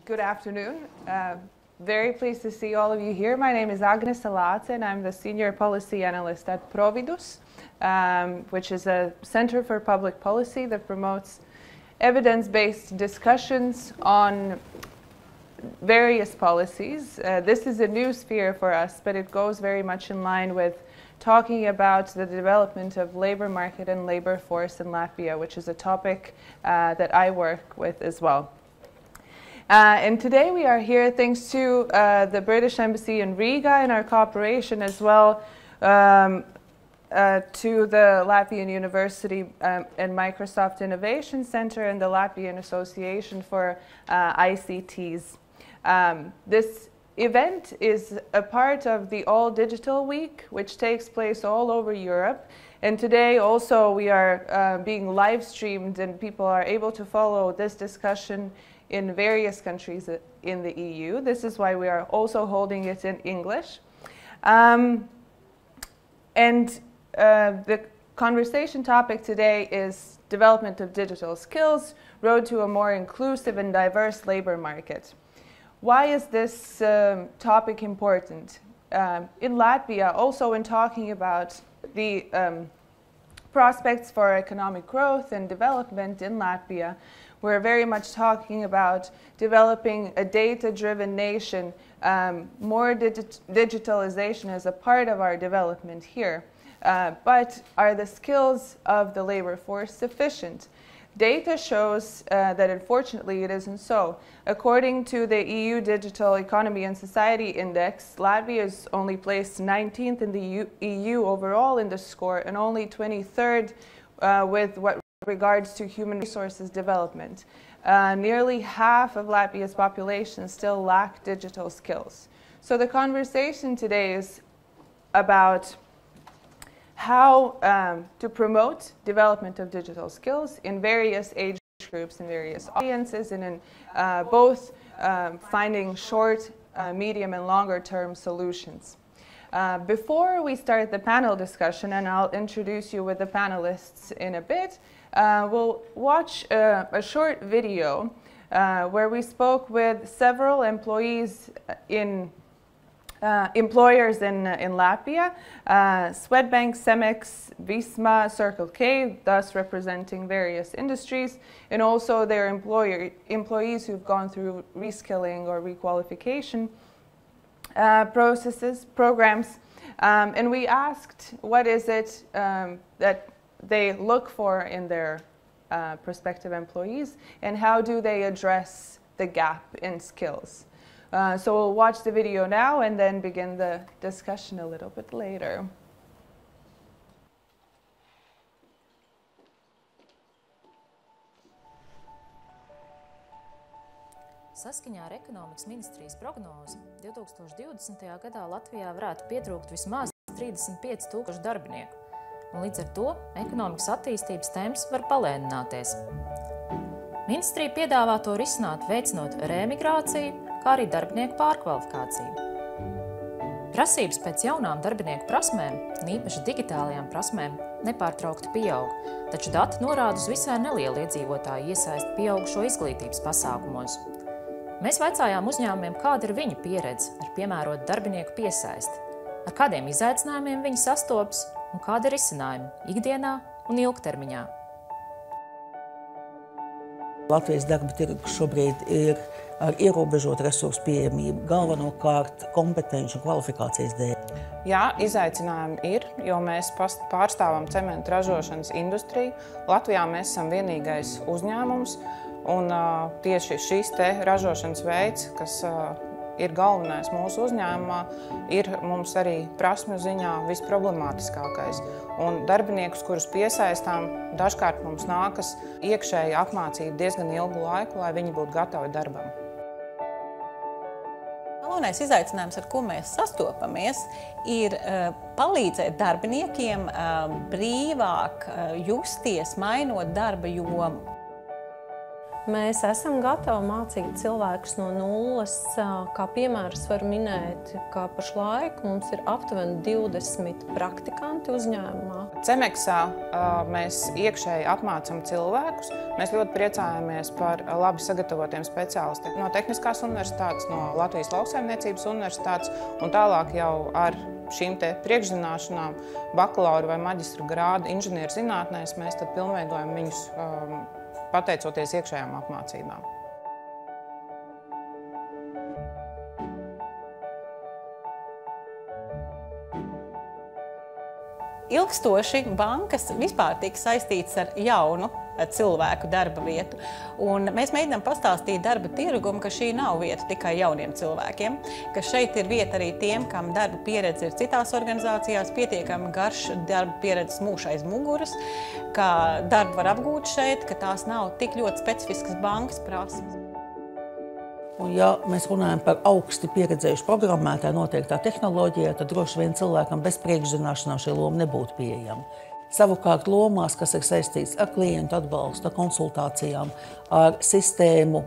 Good afternoon. Very pleased to see all of you here. My name is Agnes Salāce, and I'm the Senior Policy Analyst at Providus, which is a Center for Public Policy that promotes evidence-based discussions on various policies. This is a new sphere for us, but it goes very much in line with talking about the development of labor market and labor force in Latvia, which is a topic that I work with as well. And today we are here thanks to the British Embassy in Riga and our cooperation as well to the Latvian University and Microsoft Innovation Center and the Latvian Association for ICTs. This event is a part of the All Digital Week, which takes place all over Europe. And today also we are being live streamed, and people are able to follow this discussion in various countries in the EU. This is why we are also holding it in English. The conversation topic today is development of digital skills, road to a more inclusive and diverse labor market. Why is this topic important? In Latvia, also in talking about the prospects for economic growth and development in Latvia, we're very much talking about developing a data-driven nation, more digitalization as a part of our development here. But are the skills of the labor force sufficient? Data shows that unfortunately it isn't so. According to the EU Digital Economy and Society Index, Latvia is only placed 19th in the EU overall in the score, and only 23rd with what regards to human resources development. Nearly half of Latvia's population still lack digital skills. So the conversation today is about how to promote development of digital skills in various age groups and various audiences, and in both finding short, medium, and longer term solutions. Before we start the panel discussion, and I'll introduce you with the panelists in a bit, we'll watch a short video where we spoke with several employees employers in Latvia, Swedbank, Cemex, Visma, Circle K, thus representing various industries, and also their employees who've gone through reskilling or requalification programs. And we asked what is it that they look for in their prospective employees, and how do they address the gap in skills. So we'll watch the video now and then begin the discussion a little bit later. Saskaņā ar ekonomikas ministrijas prognozi 2020. gadā Latvijā varētu pietrūkt vismaz 35,000 darbinieku, un līdz ar to ekonomikas attīstības temps var palēnināties. Ministrija piedāvā to risināt, veicinot reemigrāciju, kā arī darbinieku pārkvalifikāciju. Prasības pēc jaunām darbinieku prasmēm, un īpaši digitālajām prasmēm, nepārtraukti pieaug, taču dati norāda uz visai nelielu iedzīvotāju iesaisti pieaugušo izglītības pasākumos. Mēs vaicājām uzņēmumiem, kāda ir viņu pieredze ar piemērotu darbinieku piesaisti, ar kādiem izaicinājumiem viņi sastopas un kādi ir risinājumi ikdienā un ilgtermiņā. Latvijas darba tirgus šobrīd ir ar ierobežotu resursu pieejamību, galvenokārt kompetenci un kvalifikācijas dēļ. Jā, izaicinājumi ir, jo mēs pārstāvam cementu ražošanas industriju. Latvijā mēs esam vienīgais uzņēmums, un tieši šis te ražošanas veids, kas ir galvenais mūsu uzņēmumā, ir mums arī prasmju ziņā visproblemātiskākais. Un darbiniekus, kurus piesaistām, dažkārt mums nākas iekšēji apmācīt diezgan ilgu laiku, lai viņi būtu gatavi darbam. Galvenais izaicinājums, ar ko mēs sastopamies, ir palīdzēt darbiniekiem brīvāk justies, mainot darba jomu. Mēs esam gatavi mācīt cilvēkus no nulles. Kā piemērs var minēt, ka pašlaik mums ir aptuveni 20 praktikanti uzņēmumā. Cemeksā mēs iekšēji apmācam cilvēkus. Mēs ļoti priecājamies par labi sagatavotiem speciālistiem no Tehniskās universitātes, no Latvijas lauksaimniecības universitātes un tālāk jau ar šīm te priekšzināšanām, bakalaura vai maģistra grādu inženieru zinātnēs mēs tad pilnveidojam viņus pateicoties iekšējām apmācībām. Ilgstoši bankas vispār tika saistītas ar jaunu cilvēku darba vietu. Un mēs mēģinām pastāstīt darba tirgumu, ka šī nav vieta tikai jauniem cilvēkiem, ka šeit ir vieta arī tiem, kam darba pieredze ir citās organizācijās, pietiekami garš darba pieredzes mūžs aiz muguras, ka darbu var apgūt šeit, ka tās nav tik ļoti specifiskas bankas prasmes. Un ja mēs runājam par augsti pieredzējušu programmētāju noteiktā tehnoloģijā, tad droši vien cilvēkam bez priekšzināšanām šī loma nebūtu pieejama. Savukārt lomās, kas ir saistīts ar klientu atbalstu, ar konsultācijām, ar sistēmu,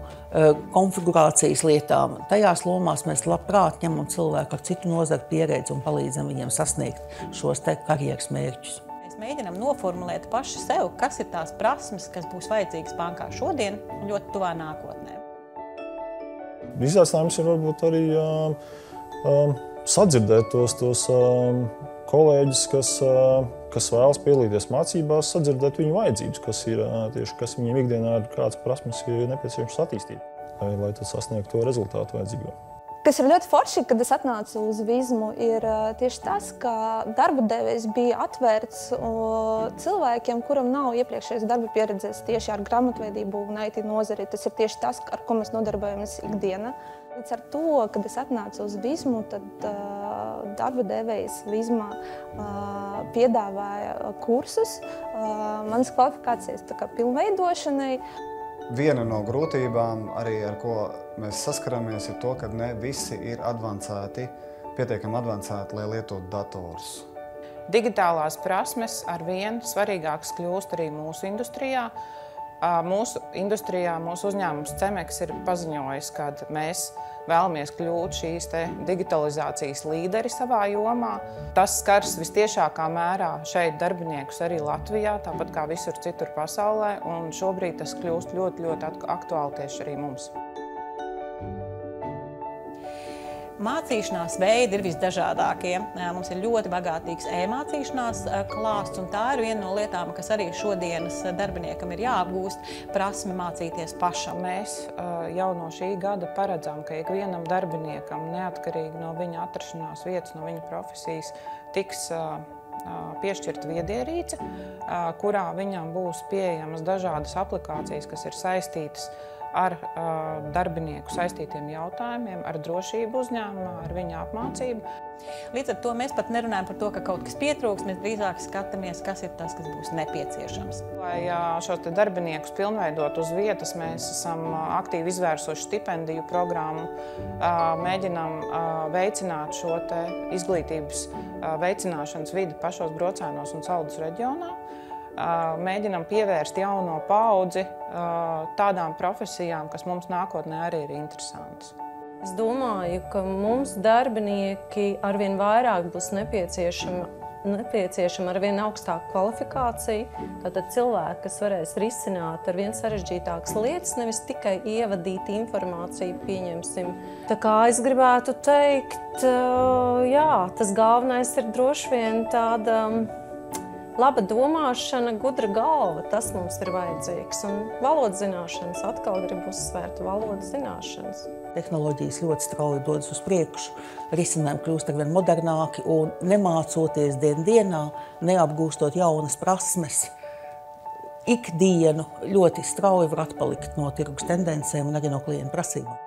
konfigurācijas lietām, tajās lomās mēs labprāt ņemam cilvēku ar citu nozaru pieredzi un palīdzam viņiem sasniegt šos te karjeras mērķus. Mēs mēģinām noformulēt paši sev, kas ir tās prasmes, kas būs vajadzīgas bankā šodien un ļoti tuvā nākotnē. Izaicinājums ir varbūt arī sadzirdēt tos kolēģus, kas vēlas piedalīties mācībās, sadzirdēt viņu vajadzības, kas viņiem ikdienā ir, kādas prasmes ir nepieciešamas attīstīt, lai tad sasniegtu to rezultātu vajadzīgo. Kas ir ļoti forši, kad es atnācu uz Vizmu, ir tieši tas, ka darba devējs bija atvērts cilvēkiem, kuram nav iepriekšējais darba pieredzes tieši ar grāmatvedību un IT nozari. Tas ir tieši tas, ar ko mēs nodarbojamies ikdiena. Līdz ar to, kad es atnācu uz Vizmu, tad darba devējs Vizmā piedāvāja kursus manas kvalifikācijas pilnveidošanai. Viena no grūtībām, arī ar ko mēs saskaramies, ir to, ka ne visi ir pietiekami advancēti, lai lietotu datorus. Digitālās prasmes arvien svarīgākas kļūst arī mūsu industrijā. Mūsu uzņēmums Cemeks ir paziņojis, ka mēs vēlamies kļūt šīs digitalizācijas līderi savā jomā. Tas skars vistiešākā mērā šeit darbiniekus arī Latvijā, tāpat kā visur citur pasaulē, un šobrīd tas kļūst ļoti, ļoti aktuāli tieši arī mums. Mācīšanās veidi ir visdažādākie. Mums ir ļoti bagātīgs e-mācīšanās klāsts, un tā ir viena no lietām, kas arī šodienas darbiniekam ir jāapgūst, prasme mācīties pašam. Mēs jau no šī gada paredzam, ka ikvienam darbiniekam, neatkarīgi no viņa atrašanās vietas, no viņa profesijas, tiks piešķirta viedierīce, kurā viņam būs pieejamas dažādas aplikācijas, kas ir saistītas ar darbinieku saistītiem jautājumiem, ar drošību uzņēmumā, ar viņa apmācību. Līdz ar to mēs pat nerunājam par to, ka kaut kas pietrūks, mēs drīzāk skatāmies, kas ir tas, kas būs nepieciešams. Lai šos darbiniekus pilnveidot uz vietas, mēs esam aktīvi izvērsuši stipendiju programmu, mēģinām veicināt šo izglītības veicināšanas vidi pašos Brocēnos un Saldus reģionā. Mēģinam pievērst jauno paudzi tādām profesijām, kas mums nākotnē arī ir interesantas. Es domāju, ka mums darbinieki arvien vairāk būs nepieciešama arvien augstāka kvalifikācija. Tātad cilvēki, kas varēs risināt arvien sarežģītākas lietas, nevis tikai ievadīt informāciju, pieņemsim. Tā kā es gribētu teikt, jā, tas galvenais ir droši vien tāda laba domāšana, gudra galva, tas mums ir vajadzīgs. Un valodas zināšanas, atkal gribu uzsvērt valodas zināšanas. Tehnoloģijas ļoti strauji dodas uz priekšu, risinājumi kļūst arvien modernāki un nemācoties dienā, neapgūstot jaunas prasmes, ikdienu ļoti strauji var atpalikt no tirgus tendencēm un arī no klientu prasībām.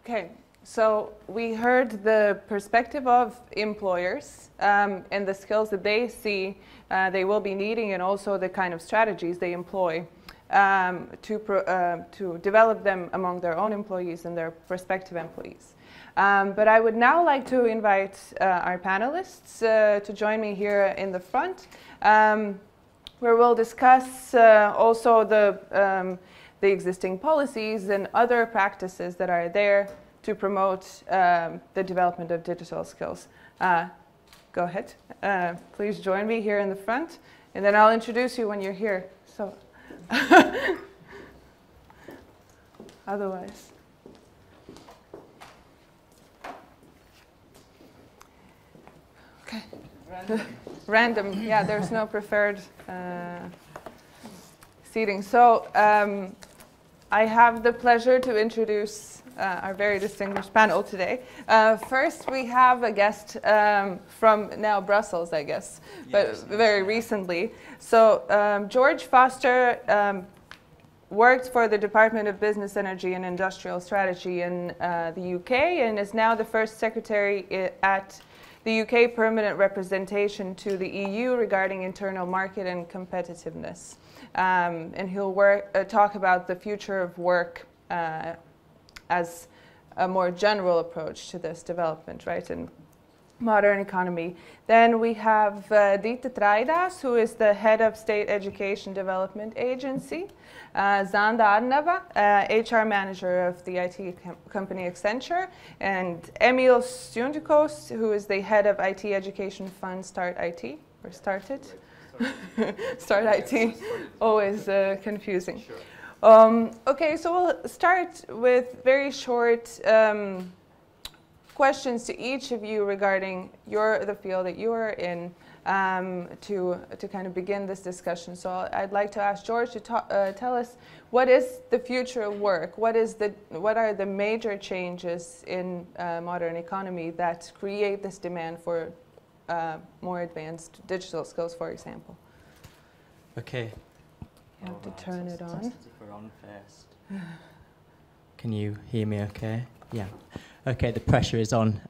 Okay, so we heard the perspective of employers and the skills that they see they will be needing and also the kind of strategies they employ. to develop them among their own employees and their prospective employees. But I would now like to invite our panelists to join me here in the front, where we'll discuss also the existing policies and other practices that are there to promote the development of digital skills. Go ahead. Please join me here in the front, and then I'll introduce you when you're here. So, otherwise. Okay. Random. Yeah, there's no preferred seating. So I have the pleasure to introduce our very distinguished panel today. First, we have a guest from now Brussels, I guess, but very recently. So George Foster worked for the Department of Business, Energy and Industrial Strategy in the UK and is now the first secretary at the UK Permanent Representation to the EU regarding internal market and competitiveness. And he'll talk about the future of work as a more general approach to this development, right, in modern economy. Then we have Kādas, who is the head of State Education Development Agency, Zanda Arnava, HR manager of the IT company Accenture, and Emil Stjundikos, who is the head of IT Education Fund Start IT, or Started. Start IT, always confusing. Okay, so we'll start with very short questions to each of you regarding the field that you are in to kind of begin this discussion. So I'd like to ask George to tell us what is the future of work? What are the major changes in modern economy that create this demand for more advanced digital skills, for example? Okay. You have to turn it on. If we're on first. Can you hear me okay? Yeah. Okay, the pressure is on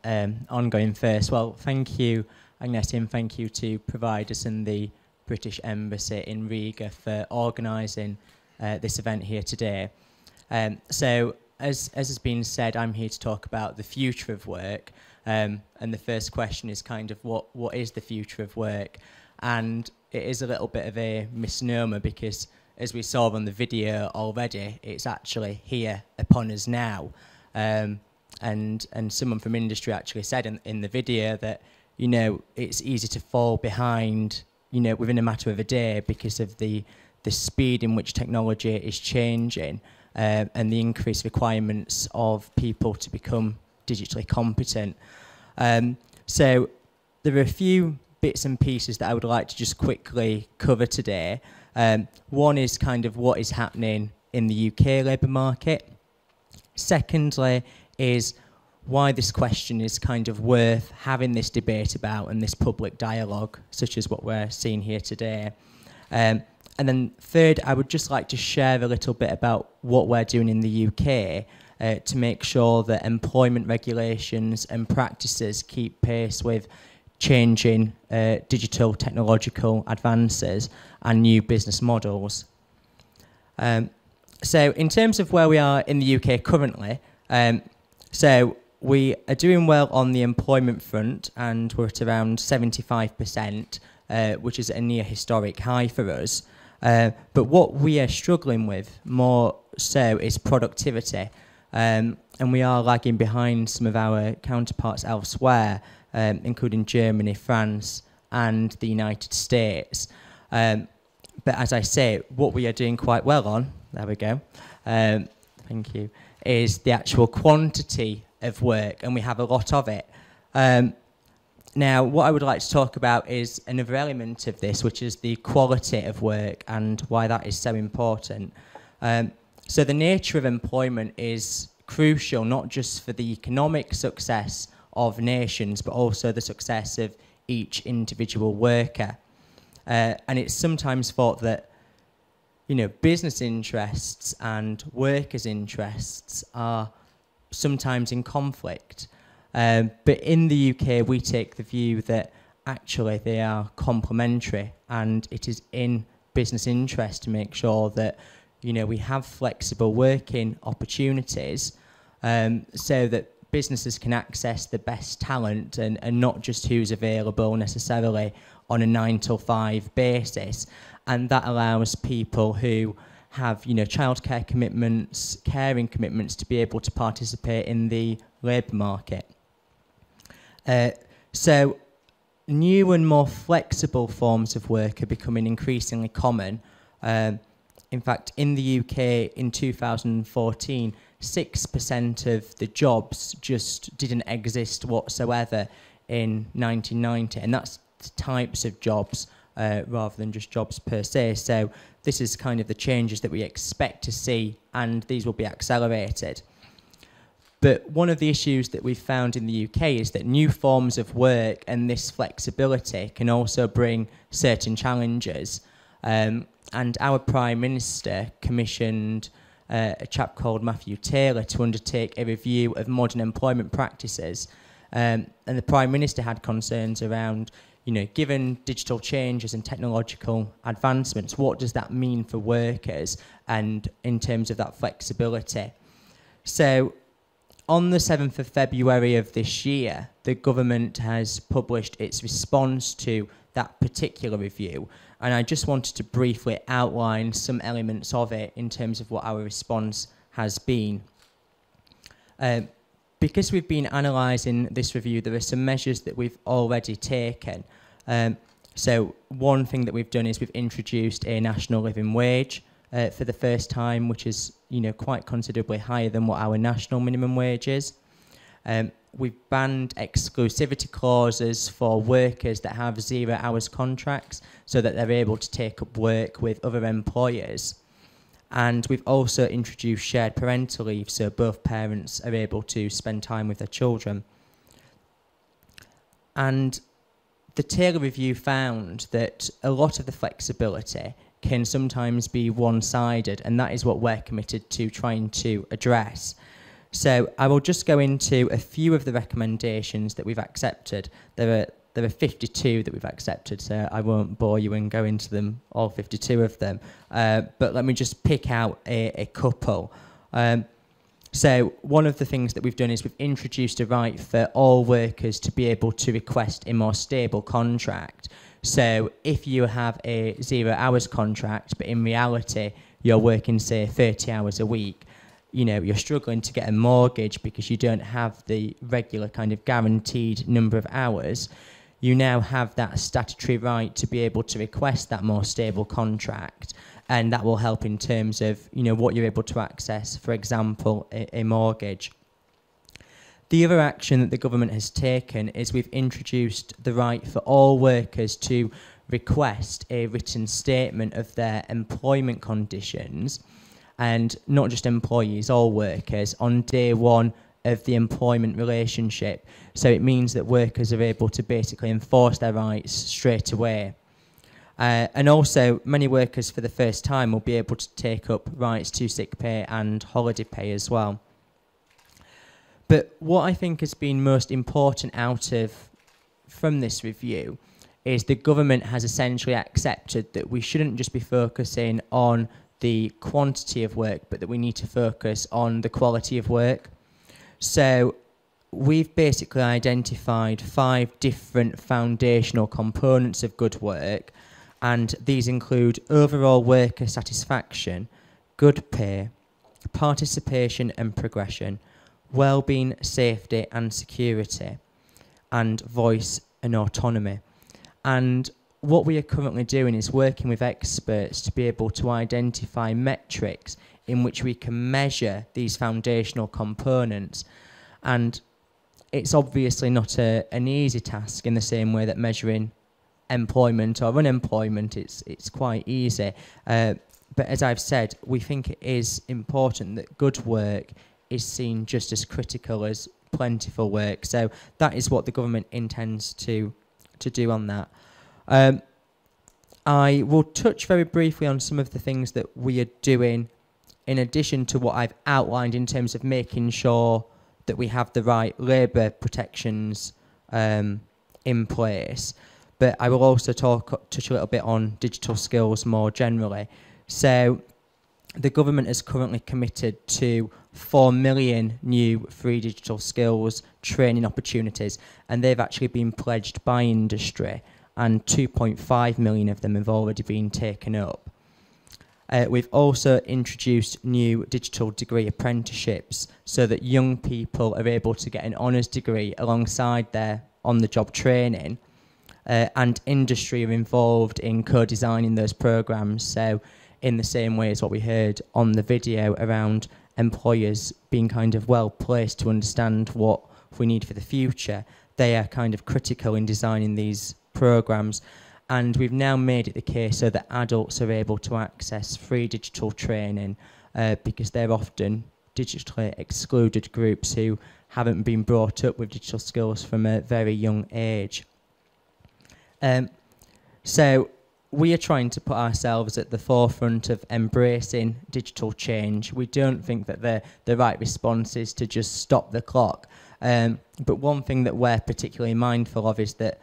going first. Well, thank you, Agnes, and thank you to Providus and the British Embassy in Riga for organising this event here today. So, as has been said, I'm here to talk about the future of work. And the first question is kind of what is the future of work? And it is a little bit of a misnomer because, as we saw on the video already, it's actually here upon us now. And someone from industry actually said in the video that, you know, it's easy to fall behind, you know, within a matter of a day because of the speed in which technology is changing and the increased requirements of people to become digitally competent. So there are a few bits and pieces that I would like to just quickly cover today. One is kind of what is happening in the UK labour market. Secondly is why this question is kind of worth having this debate about and this public dialogue, such as what we're seeing here today. And then third, I would just like to share a little bit about what we're doing in the UK to make sure that employment regulations and practices keep pace with changing digital technological advances and new business models. So in terms of where we are in the UK currently, so we are doing well on the employment front and we're at around 75%, which is a near historic high for us. But what we are struggling with more so is productivity. And we are lagging behind some of our counterparts elsewhere, including Germany, France, and the United States. But as I say, what we are doing quite well on, there we go, thank you, is the actual quantity of work, and we have a lot of it. Now, what I would like to talk about is another element of this, which is the quality of work and why that is so important. So the nature of employment is crucial, not just for the economic success of nations, but also the success of each individual worker. And it's sometimes thought that, you know, business interests and workers' interests are sometimes in conflict. But in the UK, we take the view that actually they are complementary, and it is in business interest to make sure that we have flexible working opportunities so that businesses can access the best talent and not just who's available necessarily on a 9 till 5 basis. And that allows people who have, childcare commitments, caring commitments to be able to participate in the labour market. So new and more flexible forms of work are becoming increasingly common. In fact, in the UK in 2014, 6% of the jobs just didn't exist whatsoever in 1990, and that's types of jobs rather than just jobs per se. So this is kind of the changes that we expect to see, and these will be accelerated. But one of the issues that we've found in the UK is that new forms of work and this flexibility can also bring certain challenges. And our Prime Minister commissioned a chap called Matthew Taylor to undertake a review of modern employment practices. And the Prime Minister had concerns around, given digital changes and technological advancements, what does that mean for workers and in terms of that flexibility? So on the 7th of February of this year, the government has published its response to that particular review. And I just wanted to briefly outline some elements of it in terms of what our response has been. Because we've been analysing this review, there are some measures that we've already taken. So one thing that we've done is we've introduced a national living wage for the first time, which is quite considerably higher than what our national minimum wage is. We've banned exclusivity clauses for workers that have 0 hours contracts so that they're able to take up work with other employers. And we've also introduced shared parental leave so both parents are able to spend time with their children. And the Taylor review found that a lot of the flexibility can sometimes be one-sided, and that is what we're committed to trying to address. So I will just go into a few of the recommendations that we've accepted. There are 52 that we've accepted, so I won't bore you and go into them, all 52 of them. But let me just pick out a couple. So one of the things that we've done is we've introduced a right for all workers to be able to request a more stable contract. So if you have a 0 hours contract, but in reality you're working, say, 30 hours a week, you're struggling to get a mortgage because you don't have the regular kind of guaranteed number of hours, you now have that statutory right to be able to request that more stable contract, and that will help in terms of what you're able to access, for example, a mortgage. The other action that the government has taken is we've introduced the right for all workers to request a written statement of their employment conditions, and not just employees, all workers, on day one of the employment relationship. So it means that workers are able to basically enforce their rights straight away. And also, many workers for the first time will be able to take up rights to sick pay and holiday pay as well. But what I think has been most important from this review is the government has essentially accepted that we shouldn't just be focusing on the quantity of work, but that we need to focus on the quality of work. So we've basically identified 5 different foundational components of good work, and these include overall worker satisfaction, good pay, participation and progression, well-being, safety and security, and voice and autonomy. And what we are currently doing is working with experts to be able to identify metrics in which we can measure these foundational components. And it's obviously not an easy task in the same way that measuring employment or unemployment, it's quite easy. But as I've said, we think it is important that good work is seen just as critical as plentiful work. So that is what the government intends to do on that. I will touch very briefly on some of the things that we are doing in addition to what I've outlined in terms of making sure that we have the right labour protections in place. But I will also touch a little bit on digital skills more generally. So the government is currently committed to 4 million new free digital skills training opportunities, and they've actually been pledged by industry, and 2.5 million of them have already been taken up. We've also introduced new digital degree apprenticeships so that young people are able to get an honours degree alongside their on-the-job training, and industry are involved in co-designing those programmes. So in the same way as what we heard on the video around employers being kind of well placed to understand what we need for the future, they are kind of critical in designing these programmes. And we've now made it the case so that adults are able to access free digital training because they're often digitally excluded groups who haven't been brought up with digital skills from a very young age. So we are trying to put ourselves at the forefront of embracing digital change. We don't think that the right response is to just stop the clock. But one thing that we're particularly mindful of is that,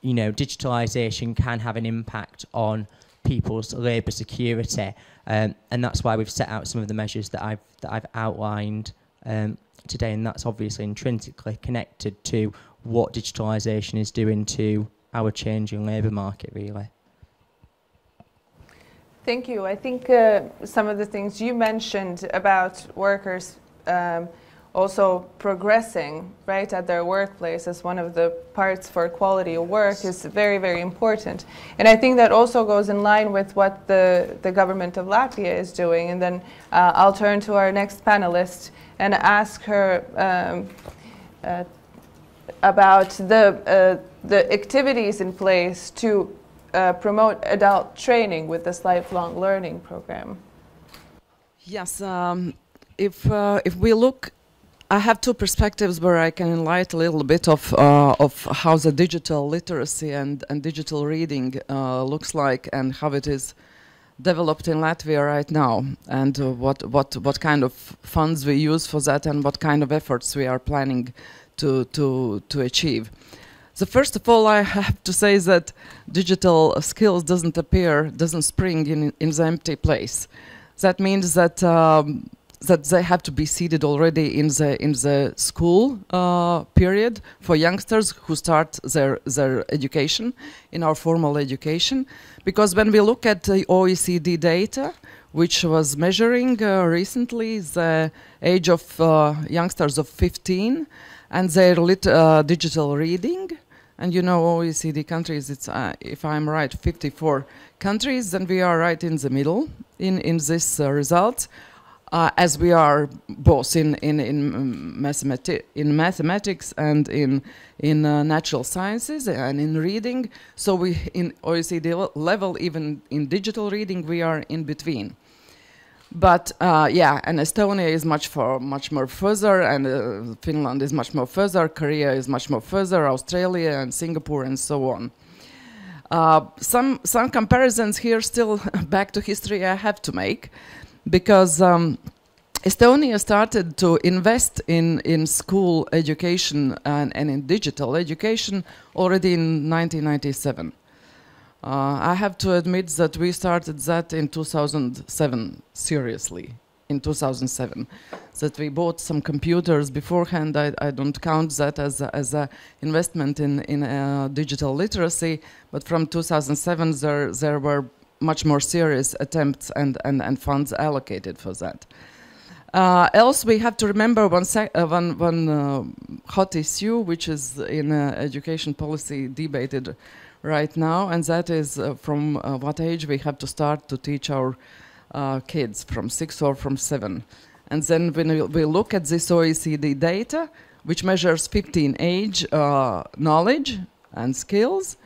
you know, digitalisation can have an impact on people's labour security, and that's why we've set out some of the measures that I've outlined today, and that's obviously intrinsically connected to what digitalisation is doing to our changing labour market, really. Thank you. I think some of the things you mentioned about workers also progressing right at their workplace as one of the parts for quality of work is very, very important. And I think that also goes in line with what the government of Latvia is doing. And then I'll turn to our next panelist and ask her about the activities in place to promote adult training with this lifelong learning program. Yes, if we look, I have two perspectives where I can enlighten a little bit of how the digital literacy and digital reading looks like and how it is developed in Latvia right now, and what kind of funds we use for that and what kind of efforts we are planning to achieve. So first of all, I have to say that digital skills doesn't spring in the empty place. That means that that they have to be seeded already in the school period for youngsters who start their education in our formal education. Because when we look at the OECD data, which was measuring recently the age of youngsters of 15 and their digital reading, and you know OECD countries, it's if I'm right, 54 countries, then we are right in the middle in this result. As we are both in mathematics and in natural sciences and in reading, so we in OECD level, even in digital reading, we are in between. But yeah, and Estonia is much more further, and Finland is much more further, Korea is much more further, Australia and Singapore and so on. Some comparisons here still back to history I have to make, because Estonia started to invest in school education and in digital education already in 1997. I have to admit that we started that in 2007, seriously, in 2007. That we bought some computers beforehand. I don't count that as a investment in digital literacy, but from 2007 there were much more serious attempts and funds allocated for that. Else we have to remember one hot issue which is in education policy debated right now, and that is from what age we have to start to teach our kids, from 6 or from 7. And then when we look at this OECD data, which measures 15 age knowledge and skills,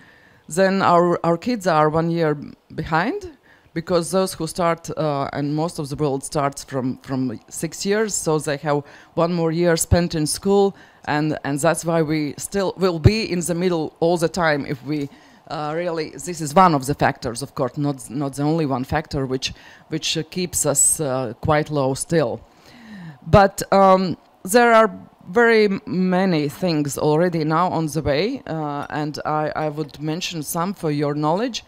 then our kids are 1 year behind, because those who start, and most of the world starts from 6 years, so they have 1 more year spent in school, and that's why we still will be in the middle all the time if we really, this is one of the factors, of course, not the only one factor which keeps us quite low still. But there are very many things already now on the way, and I would mention some for your knowledge.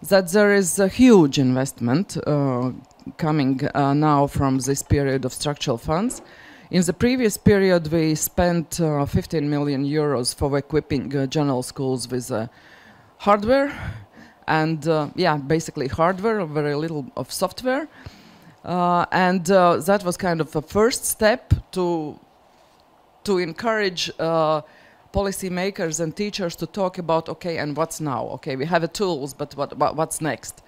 That there is a huge investment coming now from this period of structural funds. In the previous period, we spent 15 million euros for equipping general schools with hardware, and yeah, basically hardware, very little of software. And that was kind of a first step to encourage policymakers and teachers to talk about, okay, and what's now? Okay, we have the tools, but what's next?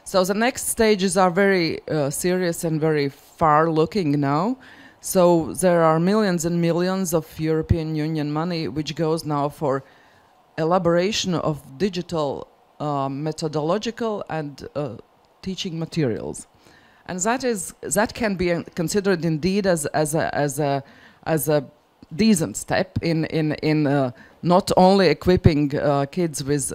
So the next stages are very serious and very far-looking now. So there are millions and millions of European Union money which goes now for elaboration of digital methodological and teaching materials. And that can be considered indeed as a decent step in not only equipping kids with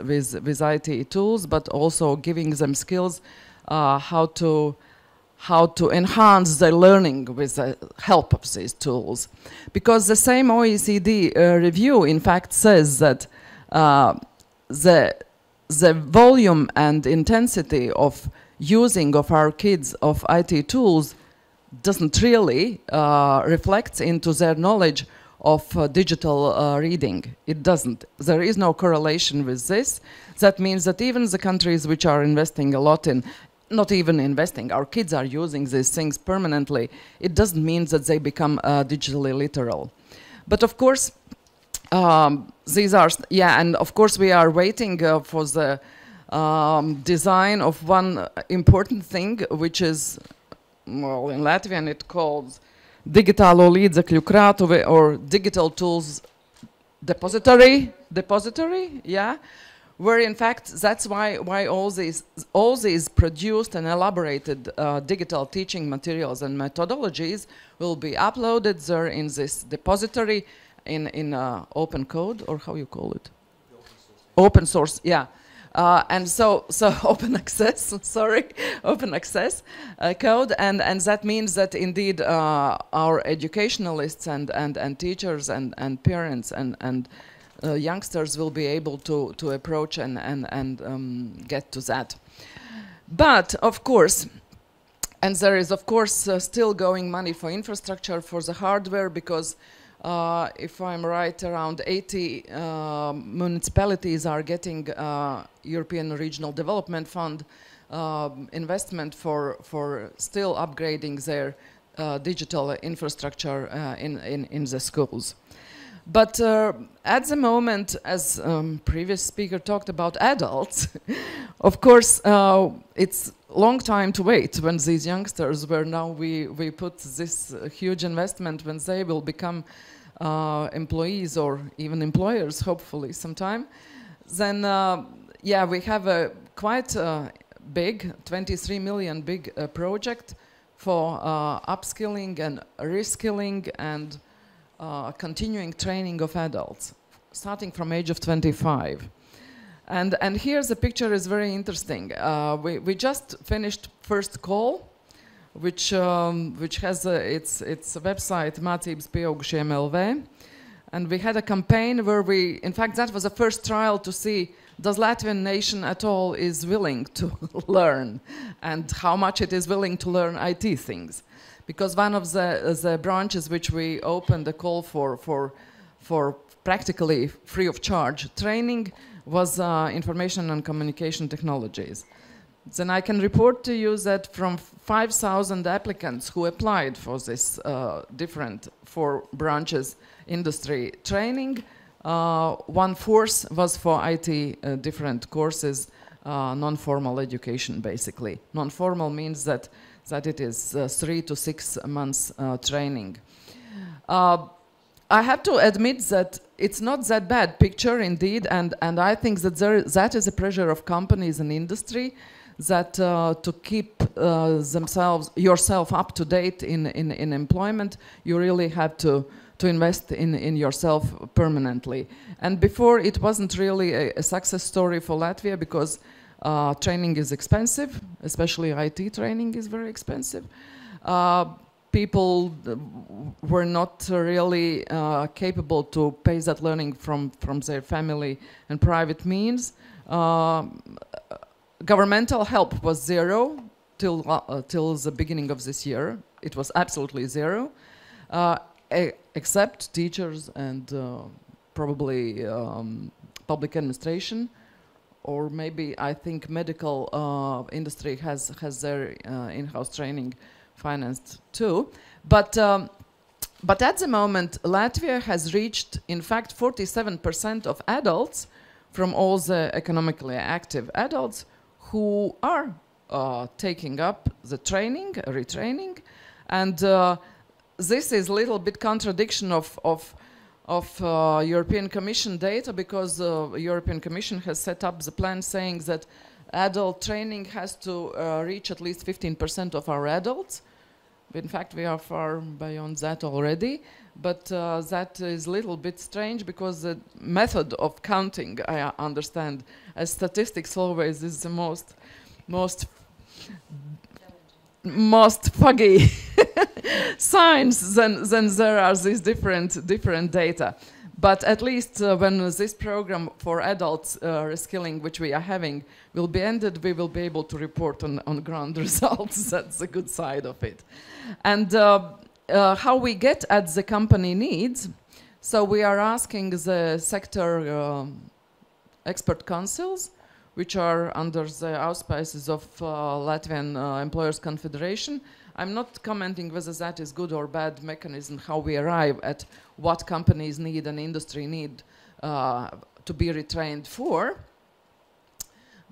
IT tools, but also giving them skills how to enhance their learning with the help of these tools. Because the same OECD review, in fact, says that the volume and intensity of using of our kids of IT tools doesn't really reflect into their knowledge of digital reading. It doesn't. There is no correlation with this. That means that even the countries which are investing a lot in, not even investing, our kids are using these things permanently, it doesn't mean that they become digitally literal. But of course, these are, yeah, and of course we are waiting for the design of one important thing, which is, well, in Latvian it calls Digitālo līdzekļu krātuve, or digital tools depository, yeah, where in fact that's why all these produced and elaborated digital teaching materials and methodologies will be uploaded there in this depository in open code, or how you call it? Open source, yeah. And so open access, sorry, open access code, and that means that indeed our educationalists and teachers and parents and youngsters will be able to approach and get to that. But of course, and there is of course still going money for infrastructure, for the hardware, because if I'm right, around 80 municipalities are getting European Regional Development Fund investment for still upgrading their digital infrastructure in the schools. But at the moment, as previous speaker talked about adults, of course, it's a long time to wait when these youngsters, where now we put this huge investment, when they will become employees or even employers, hopefully sometime, then yeah, we have a quite big, 23 million big project for upskilling and reskilling and continuing training of adults, starting from age of 25. And here the picture is very interesting. We just finished first call, which has its website, Mācības pieaugušiem LV. And we had a campaign where we, in fact, that was the first trial to see, does Latvian nation at all is willing to learn, and how much it is willing to learn IT things. Because one of the branches which we opened a call for practically free of charge training was information and communication technologies. Then I can report to you that from 5,000 applicants who applied for this different 4 branches industry training, 1/4 was for IT different courses, non-formal education basically. Non-formal means that it is 3 to 6 months training. I have to admit that it's not that bad picture indeed, and I think that that is a pressure of companies and industry, that to keep yourself up to date in employment, you really have to invest in yourself permanently. And before, it wasn't really a success story for Latvia, because training is expensive, especially IT training is very expensive. People were not really capable to pay that learning from their family and private means. Governmental help was zero, till the beginning of this year. It was absolutely zero, except teachers and probably public administration, or maybe I think medical industry has their in-house training financed too. But at the moment, Latvia has reached, in fact, 47% of adults from all the economically active adults who are taking up the training, retraining, and this is a little bit contradiction of European Commission data, because the European Commission has set up the plan saying that adult training has to reach at least 15% of our adults. In fact, we are far beyond that already, but that is a little bit strange, because the method of counting, I understand, as statistics always is the most fuggy science, then there are these different data. But at least when this program for adults reskilling, which we are having, will be ended, we will be able to report on ground results. That's the good side of it. And how we get at the company needs, so we are asking the sector expert councils, which are under the auspices of Latvian Employers Confederation. I'm not commenting whether that is good or bad mechanism, how we arrive at what companies need and industry need to be retrained for.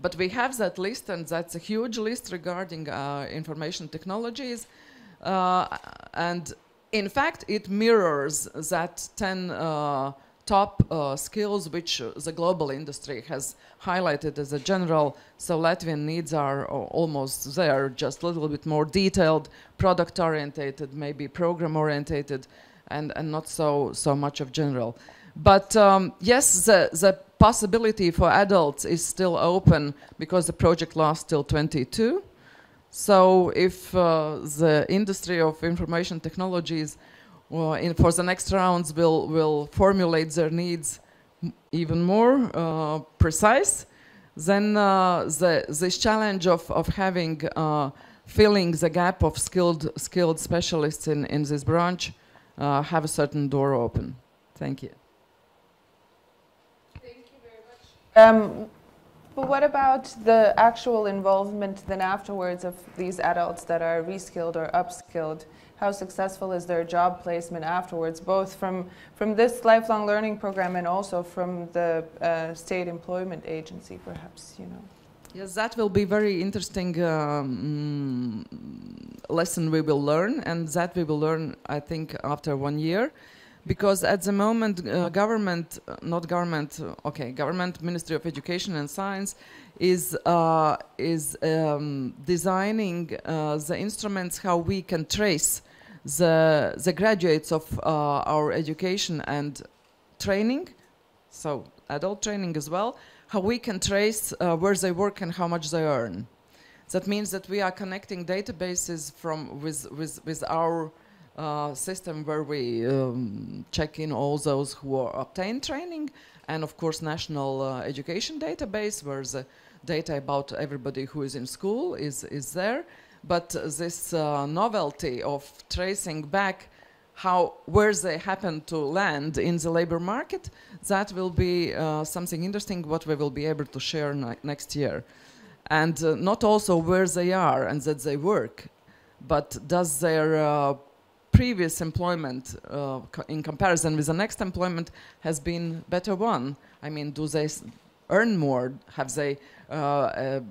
But we have that list, and that's a huge list regarding information technologies. And in fact, it mirrors that 10 top skills which the global industry has highlighted as a general. So Latvian needs are almost there, just a little bit more detailed, product orientated, maybe program orientated, and not so much of general. But yes, the possibility for adults is still open, because the project lasts till 22. So if the industry of information technologies for the next rounds will formulate their needs even more precise, then this challenge of having filling the gap of skilled specialists in this branch have a certain door open. Thank you. Thank you very much. But what about the actual involvement then afterwards of these adults that are reskilled or upskilled? How successful is their job placement afterwards, both from this lifelong learning program and also from the state employment agency, perhaps, you know? Yes, that will be very interesting lesson we will learn, and that we will learn, I think, after 1 year. Because at the moment, government, Ministry of Education and Science is designing the instruments how we can trace the graduates of our education and training, so adult training as well, how we can trace where they work and how much they earn. That means that we are connecting databases with our system, where we check in all those who obtain training, and of course national education database, where the data about everybody who is in school is there. But this novelty of tracing back where they happen to land in the labor market, that will be something interesting what we will be able to share next year. And not also where they are and that they work, but does their previous employment in comparison with the next employment has been better one. I mean, do they earn more? Have they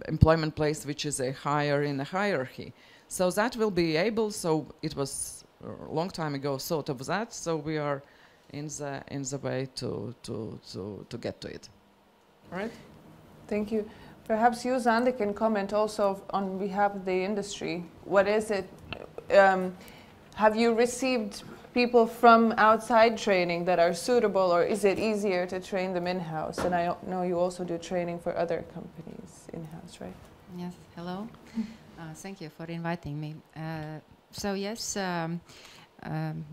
employment place which is higher in the hierarchy? So that will be able, so it was a long time ago thought of that, so we are in the way to get to it. All right? Thank you. Perhaps you, Zandi, can comment also on behalf of the industry. What is it? Have you received people from outside training that are suitable, or is it easier to train them in-house? And I know you also do training for other companies in-house, right? Yes, hello. Thank you for inviting me. So yes,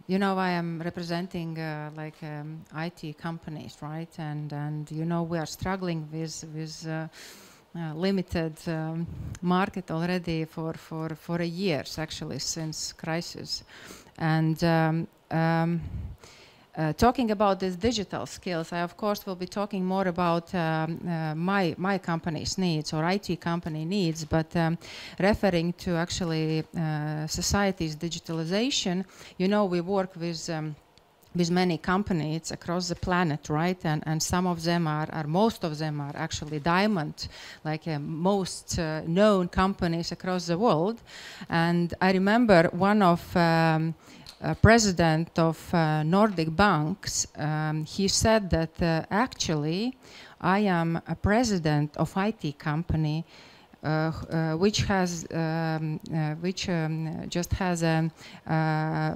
you know, I am representing IT companies, right? And you know, we are struggling with limited market already for a years, actually, since crisis. And talking about these digital skills, I of course will be talking more about my company's needs or IT company needs, but referring to actually society's digitalization, you know, we work with many companies across the planet, right? And some of them most of them are actually diamond, like most known companies across the world. And I remember one of president of Nordic banks, he said that actually I am a president of IT company which just has a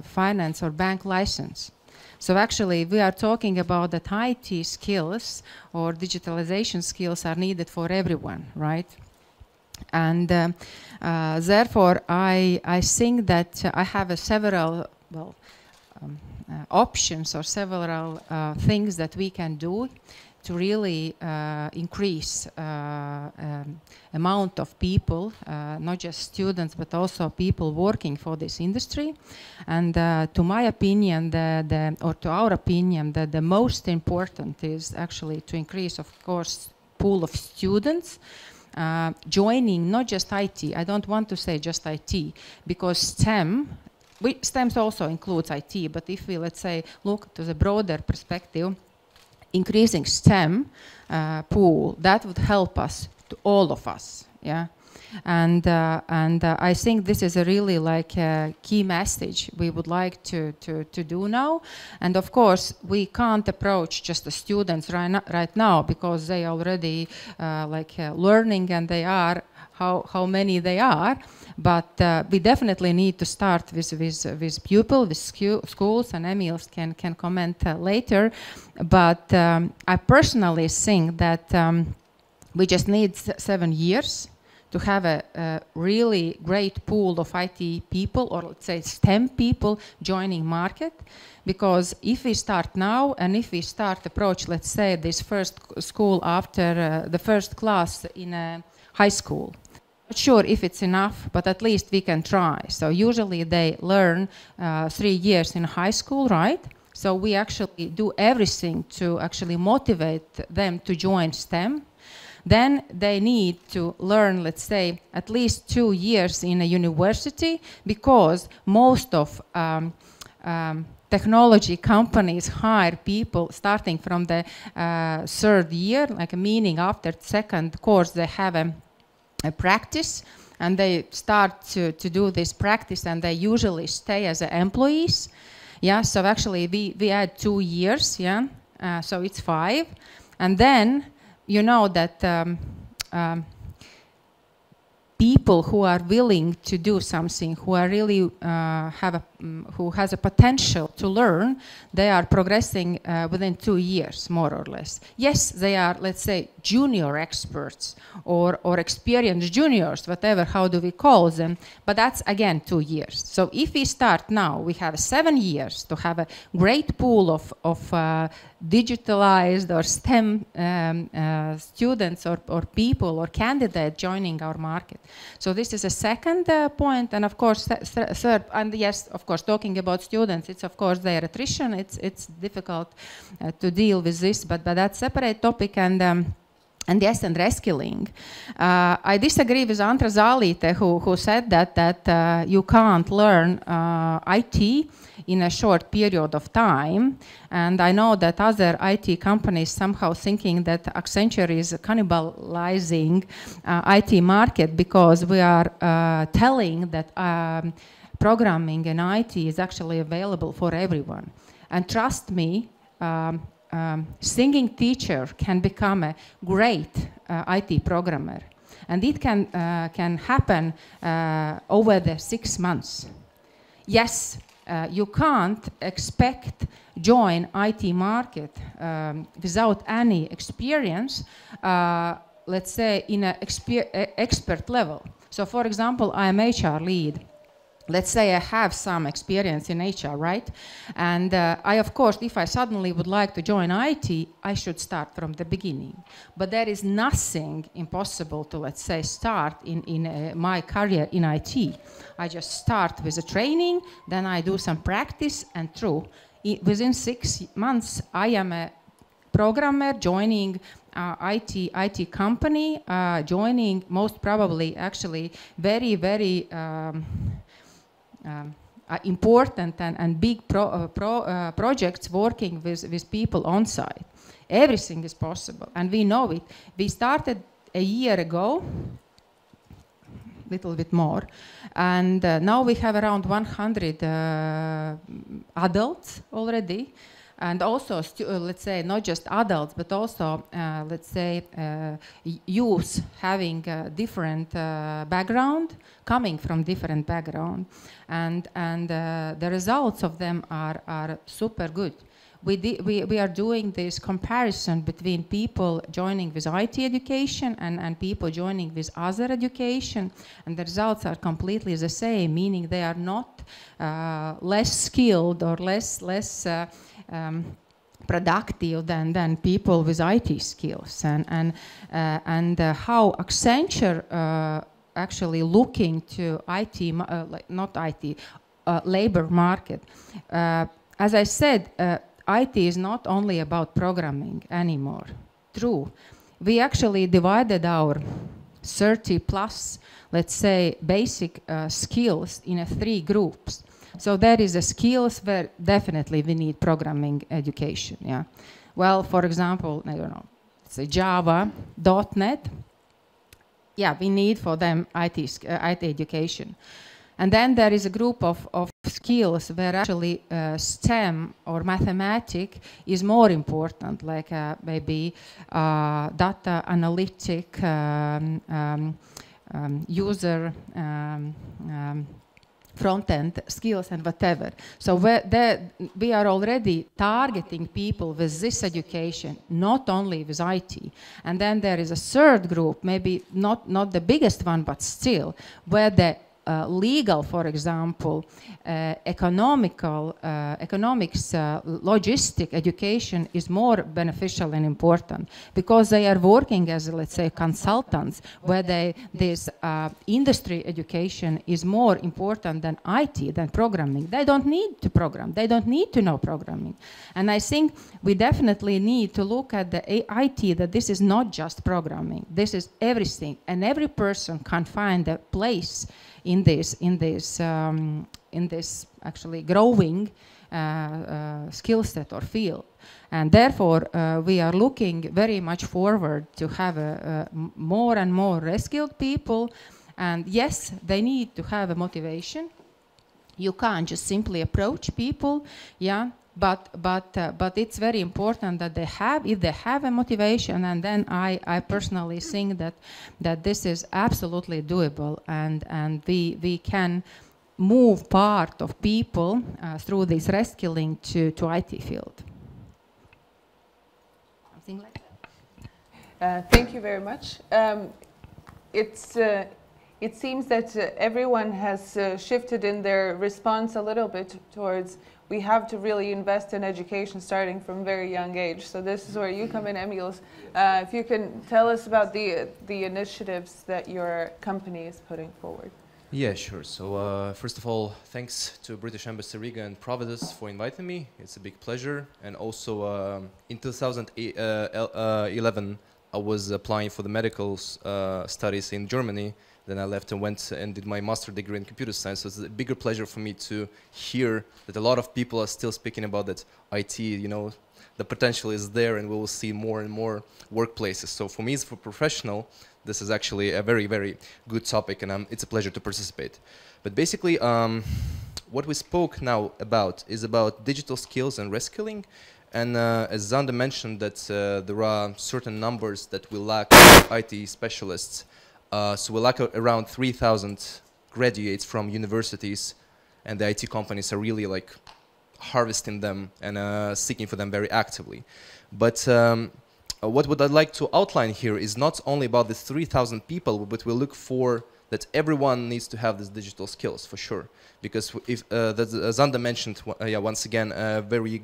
finance or bank license. So actually we are talking about that IT skills or digitalization skills are needed for everyone, right? And therefore I think that I have several options or several things that we can do to really increase amount of people, not just students, but also people working for this industry. And to my opinion, or to our opinion, that the most important is actually to increase, of course, pool of students joining not just IT. I don't want to say just IT, because STEM also includes IT, but if we, let's say, look to the broader perspective, increasing STEM pool, that would help us, to all of us, yeah. And I think this is a really like a key message we would like to do now. And of course, we can't approach just the students right now, because they already learning, and they are how many they are. But we definitely need to start with pupils, with schools, and Emil can comment later. But I personally think that we just need 7 years to have a really great pool of IT people, or let's say STEM people, joining market. Because if we start now, and if we start approach, let's say, this first school after the first class in a high school, not sure if it's enough, but at least we can try. So usually they learn 3 years in high school, right? So we actually do everything to actually motivate them to join STEM. Then they need to learn, let's say, at least 2 years in a university, because most of technology companies hire people starting from the 3rd year, like meaning after second course they have a practice, and they start to do this practice, and they usually stay as employees. Yeah, so actually we add 2 years, yeah, so it's 5. And then you know that people who are willing to do something, who are really who has a potential to learn, they are progressing within 2 years, more or less. Yes, they are, let's say, junior experts or experienced juniors, whatever, how do we call them, but that's again 2 years. So if we start now, we have 7 years to have a great pool of digitalized or STEM students or people or candidates joining our market. So this is a second point, and of course third, and yes, of course, talking about students, it's of course their attrition. It's difficult to deal with this, but that's separate topic. And yes, and reskilling. I disagree with Antra Zālīte, who said that you can't learn IT in a short period of time. And I know that other IT companies somehow thinking that Accenture is cannibalizing IT market, because we are telling that programming and IT is actually available for everyone. And trust me, singing teacher can become a great IT programmer, and it can happen over the 6 months. Yes, you can't expect join IT market without any experience, let's say in an expert level. So for example, I am HR lead. let's say I have some experience in HR, right? And I, of course, if I suddenly would like to join IT, I should start from the beginning. But there is nothing impossible to, let's say, start in my career in IT. I just start with a training, then I do some practice, and within 6 months, I am a programmer joining IT company, joining most probably actually very, very important and big projects working with people on site. Everything is possible, and we know it. We started a year ago, little bit more, and now we have around 100 adults already. And also, let's say, not just adults, but also, let's say, youth having different background, coming from different background. And the results of them are super good. We are doing this comparison between people joining with IT education and people joining with other education, and the results are completely the same, meaning they are not less skilled or less productive than people with IT skills. And how Accenture actually looking to IT, not IT, labor market. As I said, IT is not only about programming anymore. True. We actually divided our 30 plus, let's say, basic skills in 3 groups. So there is a skills where definitely we need programming education. Yeah. Well, for example, I don't know, say Java, .NET. Yeah, we need for them IT education. And then there is a group of skills where actually STEM or mathematics is more important, like maybe data analytic, user front-end skills and whatever. So we are already targeting people with this education, not only with IT. And then there is a third group, maybe not the biggest one, but still, where the legal, for example, economics, logistic education is more beneficial and important because they are working as, let's say, consultants, where this industry education is more important than IT, than programming. They don't need to program. They don't need to know programming. And I think we definitely need to look at the IT, that this is not just programming. This is everything, and every person can find a place in this actually growing skill set or field. And therefore, we are looking very much forward to have more and more reskilled people. And yes, they need to have a motivation. You can't just simply approach people, yeah. But it's very important that if they have a motivation, and then I personally think that this is absolutely doable, and we can move part of people through this reskilling to IT field. Something like that. Thank you very much. It seems that everyone has shifted in their response a little bit towards we have to really invest in education starting from very young age. So this is where you come in, Emils. If you can tell us about the initiatives that your company is putting forward. Yeah, sure. So first of all, thanks to British Embassy Riga and Providus for inviting me. It's a big pleasure. And also in 2011, I was applying for the medical studies in Germany. Then I left and went and did my master's degree in computer science. So it's a bigger pleasure for me to hear that a lot of people are still speaking about that IT, you know, the potential is there, and we will see more and more workplaces. So for me, as a professional, this is actually a very, very good topic, and it's a pleasure to participate. But basically, what we spoke now about is about digital skills and reskilling. And as Zander mentioned, that there are certain numbers that we lack IT specialists. So we lack around 3,000 graduates from universities, and the IT companies are really like harvesting them and seeking for them very actively. But what I'd like to outline here is not only about the 3,000 people, but we look for that everyone needs to have these digital skills for sure. Because if Zander mentioned, once again, a very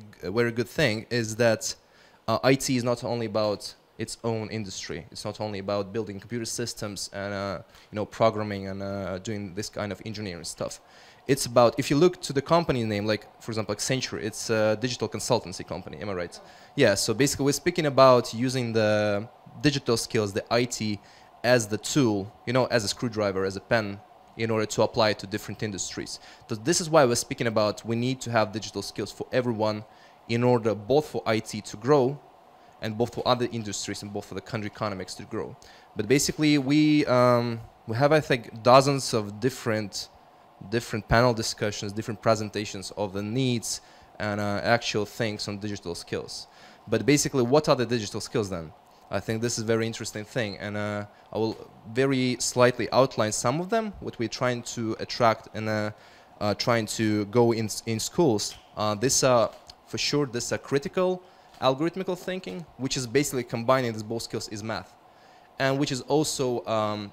good thing is that IT is not only about its own industry. It's not only about building computer systems and programming and doing this kind of engineering stuff. It's about, if you look to the company name, like for example Accenture, it's a digital consultancy company, am I right? Yeah, so basically we're speaking about using the digital skills, the IT, as the tool, as a screwdriver, as a pen, in order to apply it to different industries. So this is why we're speaking about we need to have digital skills for everyone in order both for IT to grow and both for other industries and both for the country economics to grow. But basically we have, I think, dozens of different panel discussions, different presentations of the needs and actual things on digital skills. But basically, what are the digital skills then? I think this is a very interesting thing, and I will very slightly outline some of them, what we're trying to attract and trying to go in schools. This for sure, this critical algorithmical thinking, which is basically combining these both skills is math, and which is also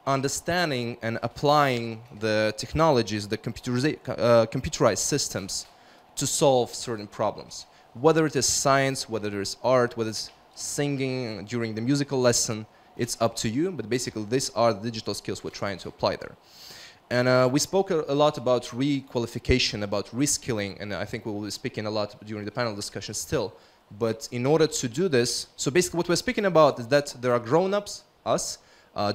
understanding and applying the technologies, the computerized systems to solve certain problems. Whether it is science, whether it is art, whether it's singing during the musical lesson, it's up to you, but basically these are the digital skills we're trying to apply there. And we spoke a lot about re-qualification, about reskilling, and I think we will be speaking a lot during the panel discussion still. But in order to do this, so basically what we're speaking about is that there are grown-ups, us,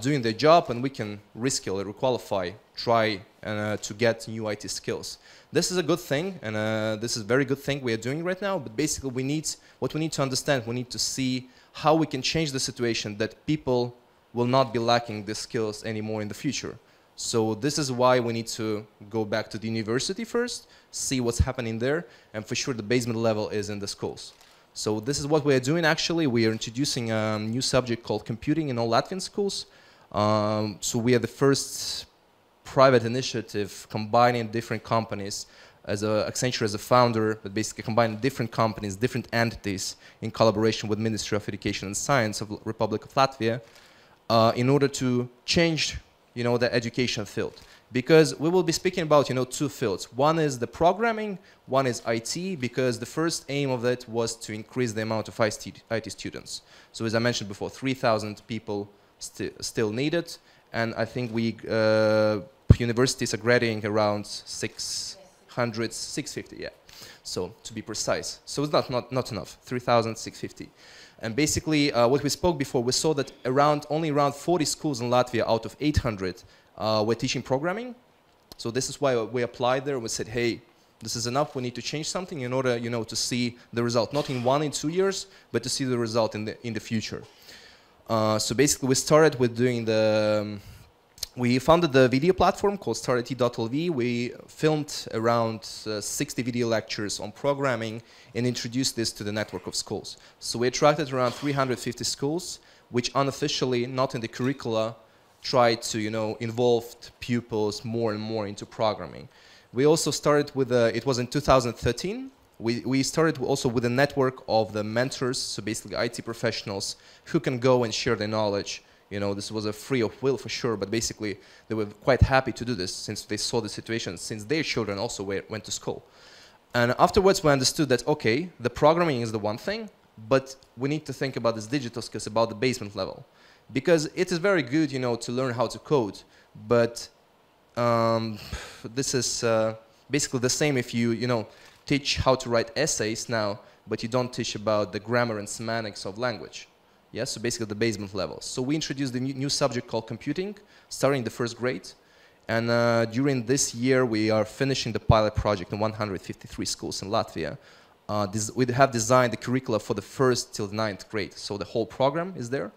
doing their job, and we can reskill or requalify, try to get new IT skills. This is a good thing, and this is a very good thing we are doing right now, but basically what we need to understand, we need to see how we can change the situation that people will not be lacking these skills anymore in the future. So this is why we need to go back to the university first, see what's happening there, and for sure the basement level is in the schools. So this is what we are doing actually. We are introducing a new subject called computing in all Latvian schools. So we are the first private initiative combining different companies, Accenture as a founder, but basically combining different companies, different entities in collaboration with Ministry of Education and Science of Republic of Latvia in order to change the education field. Because we will be speaking about two fields. One is the programming, one is IT, because the first aim of that was to increase the amount of IT students. So as I mentioned before, 3,000 people still needed, and I think universities are graduating around 600, 650, yeah. So to be precise. So it's not enough, 3,650. And basically, what we spoke before, we saw that only around 40 schools in Latvia out of 800 were teaching programming. So this is why we applied there. We said, hey, this is enough. We need to change something in order, to see the result, not in 1 and 2 years, but to see the result in the future. So basically, we started with doing we founded the video platform called startit.lv. We filmed around 60 video lectures on programming and introduced this to the network of schools. So we attracted around 350 schools, which unofficially, not in the curricula, tried to involve pupils more and more into programming. We also started with, it was in 2013, we started also with a network of the mentors, so basically IT professionals who can go and share their knowledge. This was a free of will for sure, but basically they were quite happy to do this since they saw the situation, since their children also went to school. And afterwards we understood that, okay, the programming is the one thing, but we need to think about this digital skills, about the basement level. Because it is very good, to learn how to code, but this is basically the same if you, teach how to write essays now, but you don't teach about the grammar and semantics of language. Yes, so basically the basement level. So we introduced a new subject called computing, starting the first grade. And during this year, we are finishing the pilot project in 153 schools in Latvia. We have designed the curricula for the 1st till 9th grade. So the whole program is there.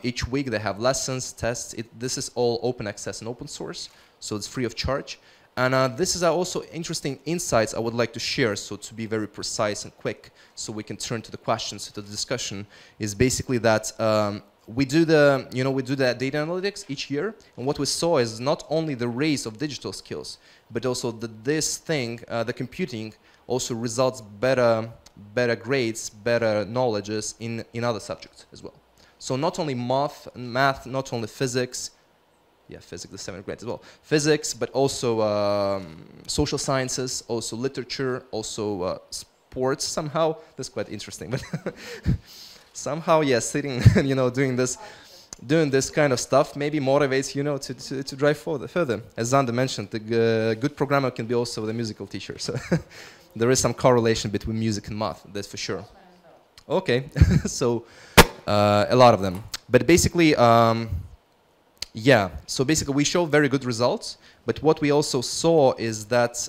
Each week they have lessons, tests. This is all open access and open source, so it's free of charge. And this is also interesting insights I would like to share, so to be very precise and quick, so we can turn to the questions, to the discussion, is basically that we do the data analytics each year, and what we saw is not only the raise of digital skills, but also that this thing, the computing, also results better grades, better knowledges in other subjects as well. So not only math, not only physics, Yeah, physics, the 7th grade as well. Physics, but also social sciences, also literature, also sports somehow. That's quite interesting, but somehow, yeah, sitting, you know, doing this kind of stuff maybe motivates, you know, to drive further. As Zander mentioned, the good programmer can be also the musical teacher. So there is some correlation between music and math, that's for sure. Okay, so a lot of them. But basically, yeah, so basically we show very good results, but what we also saw is that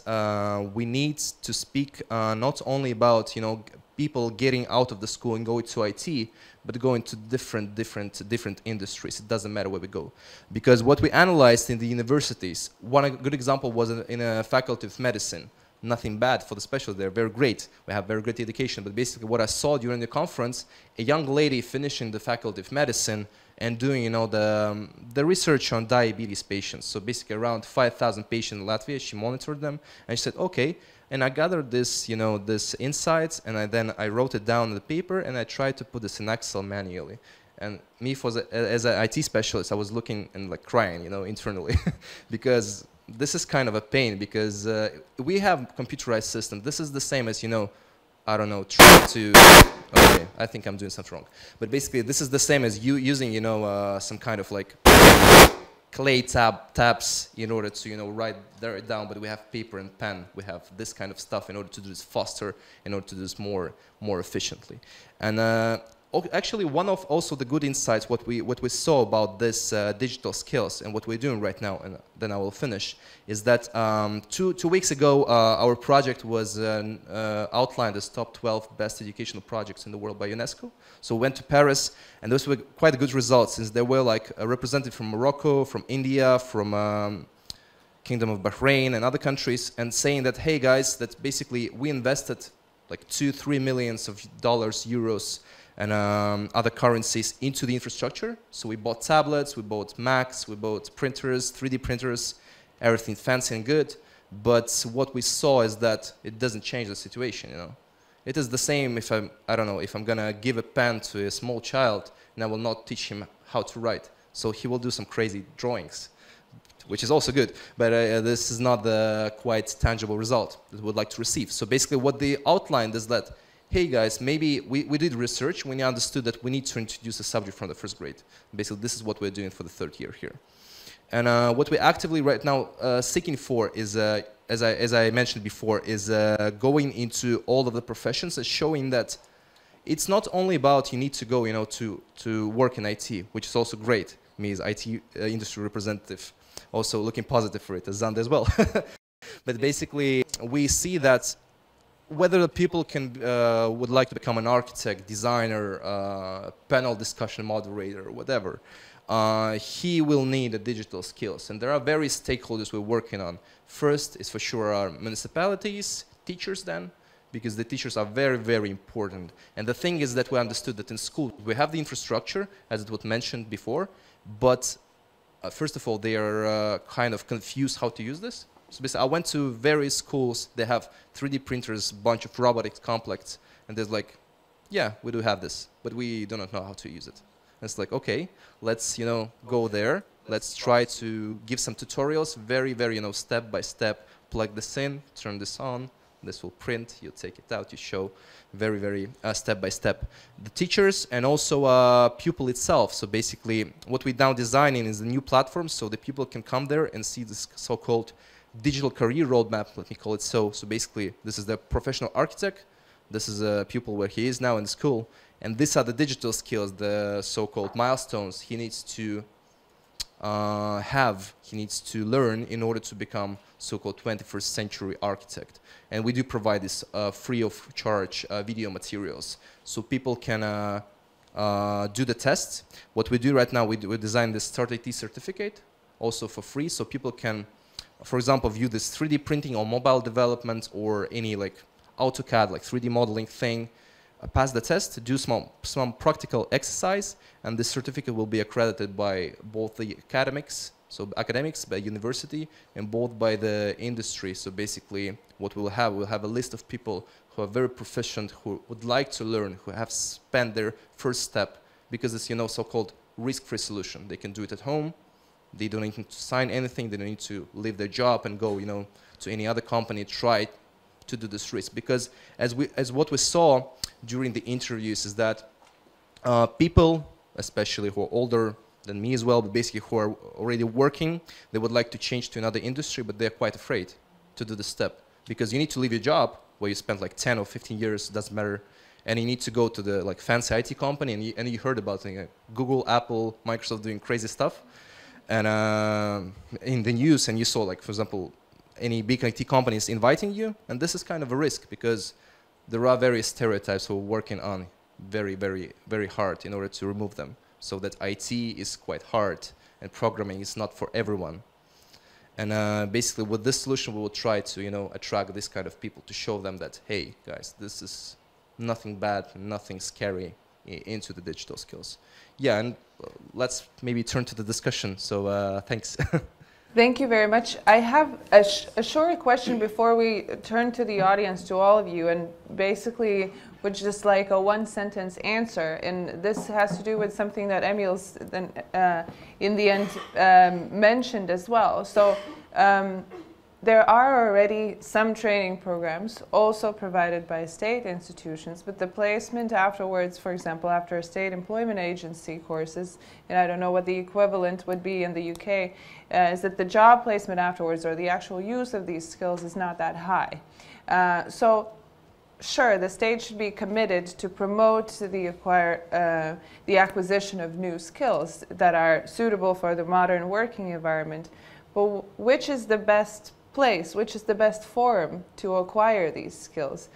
we need to speak not only about, you know, people getting out of the school and going to IT, but going to different industries. It doesn't matter where we go. Because what we analyzed in the universities, one good example was in a faculty of medicine. Nothing bad for the specialty, they're very great. We have very great education, but basically what I saw during the conference, a young lady finishing the faculty of medicine and doing, you know, the research on diabetes patients. So basically around 5,000 patients in Latvia, she monitored them, and she said, okay, and I gathered this, you know, this insights, and then I wrote it down on the paper, and I tried to put this in Excel manually. And me, as an IT specialist, I was looking and like crying, you know, internally, because this is kind of a pain, because we have computerized system. This is the same as, you know, I don't know, trying to, okay, I think I'm doing something wrong. But basically, this is the same as you using, you know, some kind of like clay tabs in order to, you know, write it down, but we have paper and pen. We have this kind of stuff in order to do this faster, in order to do this more efficiently. And actually, one of also the good insights, what we saw about this digital skills and what we're doing right now, and then I will finish, is that 2 weeks ago, our project was outlined as top 12 best educational projects in the world by UNESCO. So we went to Paris, and those were quite good results, since there were like a representative from Morocco, from India, from Kingdom of Bahrain and other countries, and saying that, hey guys, that basically we invested like $2-3 million, euros, and other currencies into the infrastructure. So we bought tablets, we bought Macs, we bought printers, 3D printers, everything fancy and good. But what we saw is that it doesn't change the situation, you know. It is the same if I don't know, if I'm gonna give a pen to a small child and I will not teach him how to write. So he will do some crazy drawings, which is also good, but this is not the quite tangible result that we would like to receive. So basically what they outlined is that, hey guys, maybe we did research when we understood that we need to introduce a subject from the 1st grade. Basically, this is what we're doing for the 3rd year here. And what we're actively right now seeking for is, as I mentioned before, is going into all of the professions and showing that it's not only about you need to go, you know, to work in IT, which is also great. Me as IT industry representative, also looking positive for it, as Zander as well. But basically, we see that whether the people would like to become an architect, designer, panel discussion moderator, whatever, he will need the digital skills. And there are various stakeholders we're working on. First is for sure our municipalities, teachers then, because the teachers are very, very important. And the thing is that we understood that in school we have the infrastructure, as it was mentioned before, but first of all, they are kind of confused how to use this. So basically, I went to various schools, they have 3D printers, bunch of robotics complex, and there's like, yeah, we do have this, but we do not know how to use it. And it's like, okay, let's, you know, go there, let's try to give some tutorials, very, very, you know, step by step, plug this in, turn this on, this will print, you take it out, you show, very, very step by step. The teachers and also pupil itself. So basically, what we're now designing is a new platform, so the people can come there and see this so-called digital career roadmap, let me call it so. So basically, this is the professional architect. This is a pupil where he is now in the school. And these are the digital skills, the so-called milestones he needs to he needs to learn in order to become so-called 21st century architect. And we do provide this free of charge video materials. So people can do the tests. What we do right now, we design this Start IT certificate, also for free, so people can, for example, view this 3D printing or mobile development or any like AutoCAD, like 3D modeling thing, pass the test, do some practical exercise, and this certificate will be accredited by both the academics, by university, and both by the industry. So basically, what we'll have a list of people who are very proficient, who would like to learn, who have spent their first step, because it's, you know, so-called risk-free solution. They can do it at home. They don't need to sign anything. They don't need to leave their job and go, you know, to any other company, try to do this risk. Because as what we saw during the interviews is that people, especially who are older than me as well, but basically who are already working, they would like to change to another industry, but they're quite afraid to do the step. Because you need to leave your job where you spent like 10 or 15 years, doesn't matter, and you need to go to the like fancy IT company, and you heard about Google, Apple, Microsoft doing crazy stuff, and in the news, and you saw like, for example, any big IT companies inviting you, and this is kind of a risk because there are various stereotypes who are working on very, very, very hard in order to remove them. So that IT is quite hard and programming is not for everyone. And basically with this solution we will try to, you know, attract this kind of people to show them that, hey guys, this is nothing bad, nothing scary into the digital skills. Yeah, and let's maybe turn to the discussion. So thanks. Thank you very much. I have a short question before we turn to the audience, to all of you, and basically would just like a one-sentence answer. And this has to do with something that Emil's in the end mentioned as well. So there are already some training programs also provided by state institutions, but the placement afterwards, for example, after a state employment agency courses, and I don't know what the equivalent would be in the UK, is that the job placement afterwards or the actual use of these skills is not that high. So sure, the state should be committed to promote the acquisition of new skills that are suitable for the modern working environment, but which is the best place, which is the best forum to acquire these skills?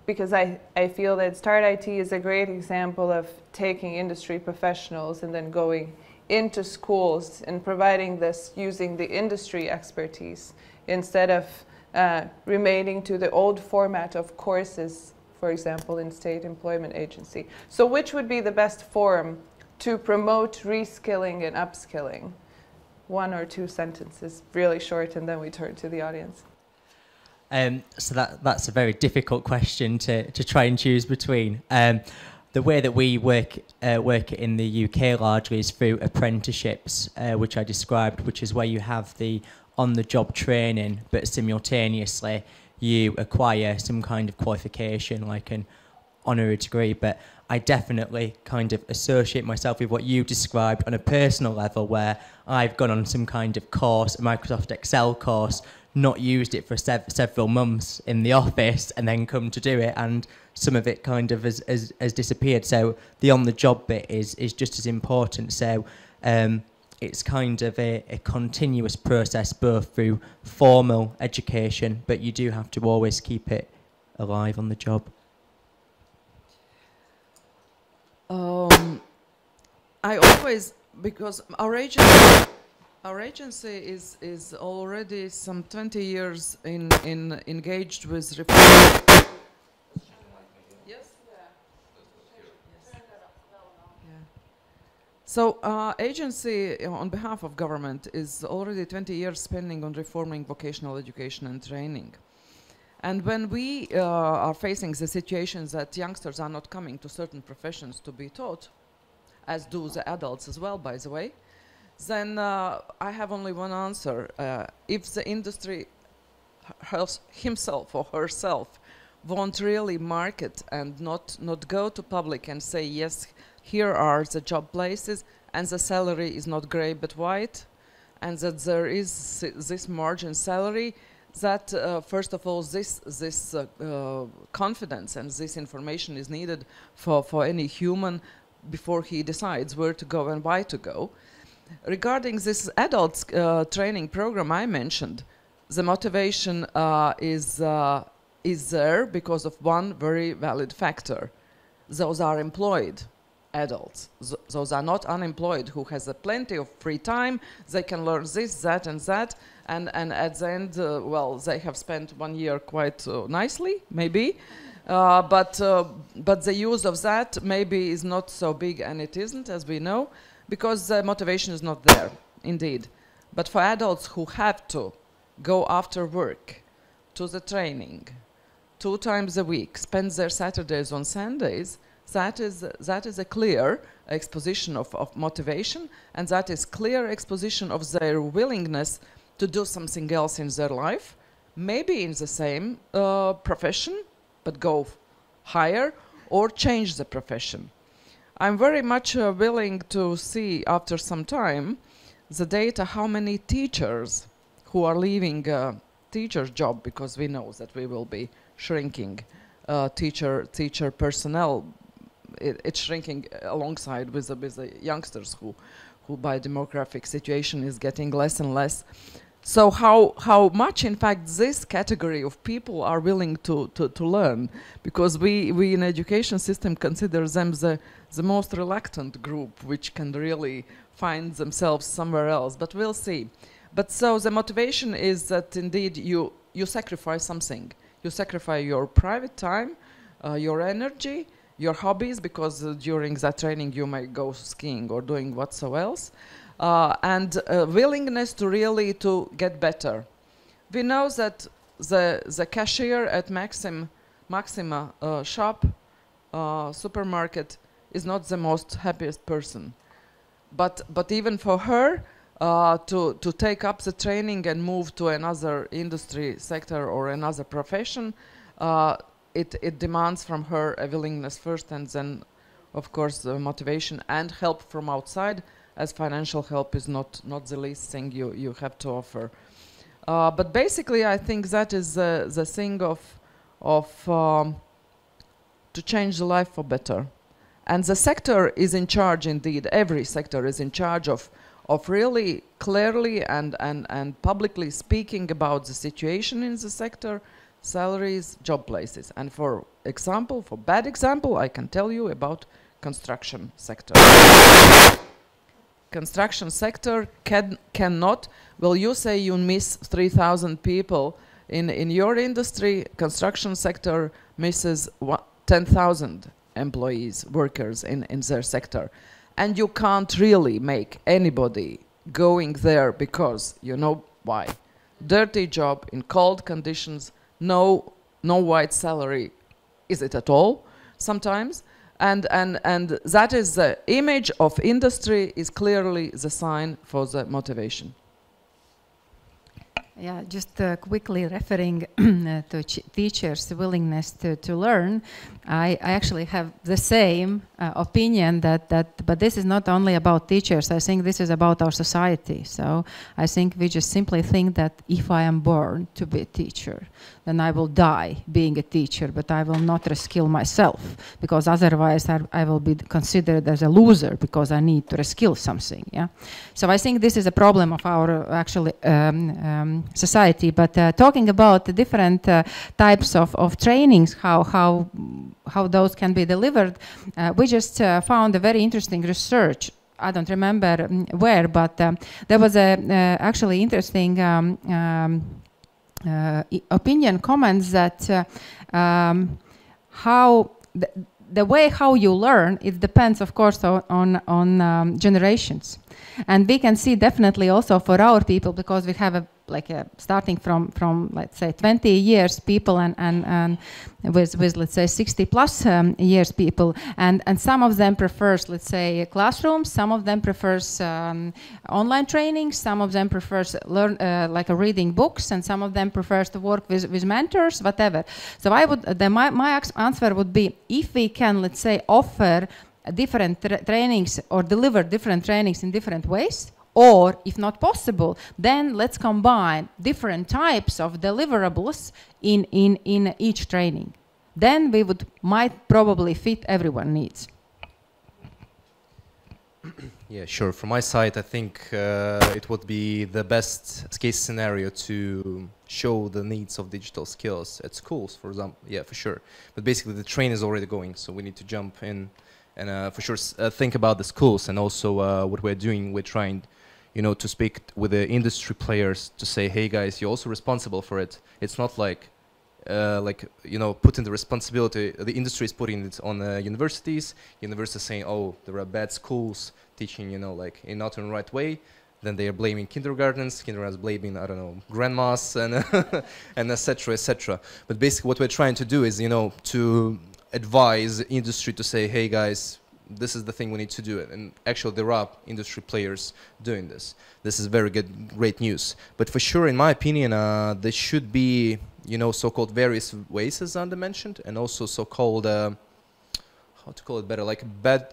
Because I feel that Start IT is a great example of taking industry professionals and then going into schools and providing this using the industry expertise instead of remaining to the old format of courses, for example, in state employment agency. So which would be the best forum to promote reskilling and upskilling? One or two sentences, really short, and then we turn to the audience. So that's a very difficult question to try and choose between. The way that we work in the UK largely is through apprenticeships, which I described, which is where you have the on-the-job training, but simultaneously you acquire some kind of qualification, like an honorary degree. But I definitely kind of associate myself with what you described on a personal level, where I've gone on some kind of course, a Microsoft Excel course, not used it for several months in the office, and then come to do it, and some of it kind of has disappeared. So the on-the-job bit is just as important. So it's kind of a continuous process, both through formal education, but you do have to always keep it alive on the job. I always, because our agency is already some 20 years engaged with reform. Yes? So agency on behalf of government is already 20 years spending on reforming vocational education and training. And when we are facing the situations that youngsters are not coming to certain professions to be taught, as do the adults as well, by the way, then I have only one answer. If the industry himself or herself won't really market and not go to public and say, yes, here are the job places, and the salary is not grey but white, and that there is this margin salary, that first of all this confidence and this information is needed for any human before he decides where to go and why to go. Regarding this adult training program I mentioned, the motivation is there because of one very valid factor. Those are employed adults. Those are not unemployed who has plenty of free time. They can learn this, that, and that, and at the end, well, they have spent 1 year quite nicely, maybe. But the use of that maybe is not so big, and it isn't, as we know, because the motivation is not there, indeed. But for adults who have to go after work to the training 2 times a week, spend their Saturdays on Sundays, that is a clear exposition of motivation, and that is clear exposition of their willingness to do something else in their life, maybe in the same profession, but go higher or change the profession. I'm very much willing to see after some time the data how many teachers who are leaving teacher's job, because we know that we will be shrinking teacher personnel. It's shrinking alongside with the youngsters who by demographic situation is getting less and less. So how much in fact this category of people are willing to learn, because we in education system consider them the most reluctant group which can really find themselves somewhere else, but we'll see. But so the motivation is that indeed you sacrifice something. You sacrifice your private time, your energy, your hobbies, because during that training you may go skiing or doing whatsoever else, and willingness to really to get better. We know that the cashier at Maxima shop, supermarket, is not the most happiest person. But even for her, to take up the training and move to another industry sector or another profession, it demands from her a willingness first, and then, of course, the motivation and help from outside, as financial help is not the least thing you have to offer. But basically, I think that is the thing of to change the life for better. And the sector is in charge, indeed, every sector is in charge of really clearly and publicly speaking about the situation in the sector, salaries, job places. And for example, for bad example, I can tell you about construction sector. Construction sector cannot, well, you say you miss 3,000 people in your industry, construction sector misses 10,000 employees, workers in their sector. And you can't really make anybody going there because, you know why? Dirty job in cold conditions, no white salary, is it at all sometimes? And that is the image of industry is clearly the sign for the motivation. Yeah, just quickly referring to teachers' willingness to learn, I actually have the same opinion but this is not only about teachers. I think this is about our society. So I think we just simply think that if I am born to be a teacher, then I will die being a teacher, but I will not reskill myself, because otherwise I will be considered as a loser because I need to reskill something. Yeah. So I think this is a problem of our actually society. But talking about the different types of trainings, how those can be delivered, we just found a very interesting research. I don't remember where, but there was a actually interesting opinion comments that how the way how you learn, it depends, of course, on generations. And we can see definitely also for our people, because we have starting from let's say 20 years people and with let's say 60 plus years people, and some of them prefers, let's say, classrooms, some of them prefers online training, some of them prefers reading books, and some of them prefers to work with mentors, whatever. So I would my answer would be, if we can, let's say, offer different trainings or deliver different trainings in different ways, or if not possible, then let's combine different types of deliverables in each training. Then we might probably fit everyone's needs. Yeah, sure. From my side, I think it would be the best case scenario to show the needs of digital skills at schools, for example. Yeah, for sure. But basically, the train is already going, so we need to jump in and for sure think about the schools, and also what we're doing. We're trying, to speak with the industry players to say, hey guys, you're also responsible for it. It's not putting the responsibility, the industry is putting it on universities. Universities saying, oh, there are bad schools teaching, in not in the right way. Then they are blaming kindergartens blaming, I don't know, grandmas and and etc. But basically what we're trying to do is, to advise industry to say, hey guys, this is the thing we need to do it. And actually there are industry players doing this. This is very good, great news. But for sure, in my opinion, there should be, you know, so-called various ways, as Anda mentioned, and also so-called, how to call it better, like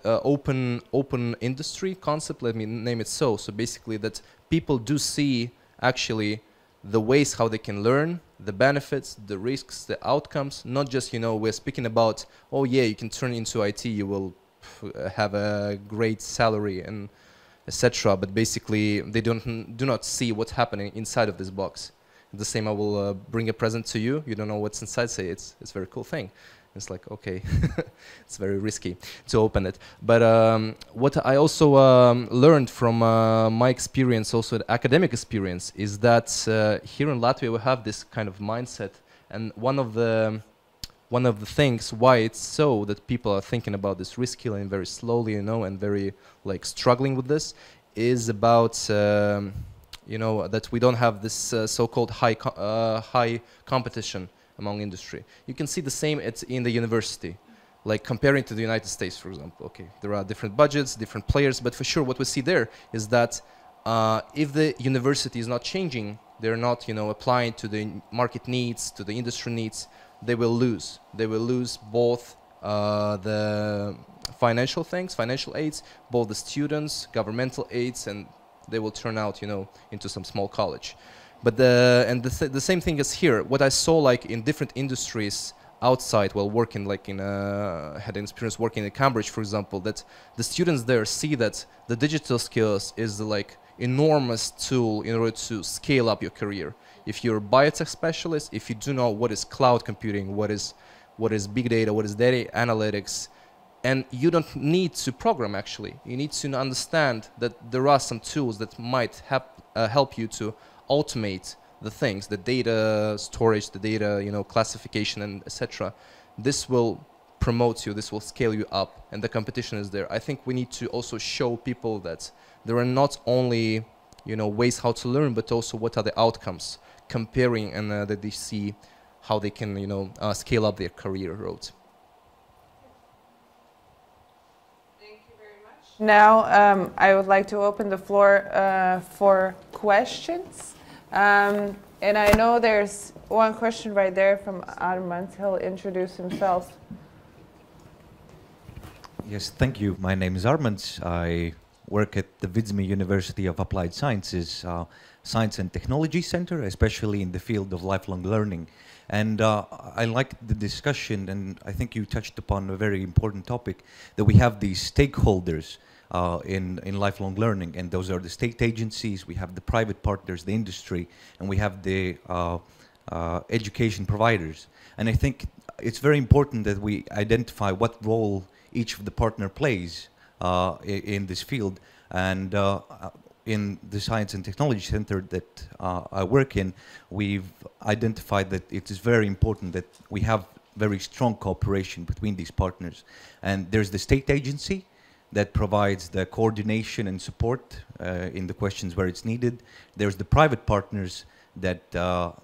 open industry concept, let me name it so. So basically that people do see actually the ways how they can learn, the benefits, the risks, the outcomes, not just, you know, we're speaking about, oh yeah, you can turn into IT, you will have a great salary and etc. But basically they do not see what's happening inside of this box. The same, I will bring a present to you, you don't know what's inside, say it's a very cool thing. It's like, okay, it's very risky to open it. But what I also learned from my experience, also the academic experience, is that here in Latvia we have this kind of mindset, and one of the things why it's so that people are thinking about this reskilling very slowly, you know, and very like struggling with this, is about you know, that we don't have this so-called high competition among industry. You can see the same in the university, like comparing to the United States, for example. Okay, there are different budgets, different players, but for sure what we see there is that if the university is not changing, they're not, you know, applying to the market needs, to the industry needs, they will lose. They will lose both the financial things, financial aids, both the students, governmental aids, and they will turn out, you know, into some small college. But the same thing is here. What I saw like in different industries outside while working, like in had an experience working in Cambridge, for example, that the students there see that the digital skills is like enormous tool in order to scale up your career. If you're a biotech specialist, if you do know what is cloud computing, what is big data, what is data analytics, and you don't need to program actually. You need to understand that there are some tools that might help you to automate the things, the data storage, the data, you know, classification, and etc. This will promote you, this will scale you up, and the competition is there. I think we need to also show people that there are not only, you know, ways how to learn, but also what are the outcomes, comparing, and that they see how they can, you know, scale up their career roads. Thank you very much. Now I would like to open the floor for questions. And I know there's one question right there from Armand. He'll introduce himself. Yes, thank you. My name is Armand. I work at the Vidzmi University of Applied Sciences Science and Technology Center, especially in the field of lifelong learning. And I like the discussion, and I think you touched upon a very important topic, that we have these stakeholders in lifelong learning, and those are the state agencies, we have the private partners, the industry, and we have the education providers. And I think it's very important that we identify what role each of the partner plays in this field. And in the Science and Technology Center that I work in, we've identified that it is very important that we have very strong cooperation between these partners. And there's the state agency that provides the coordination and support in the questions where it's needed. There's the private partners that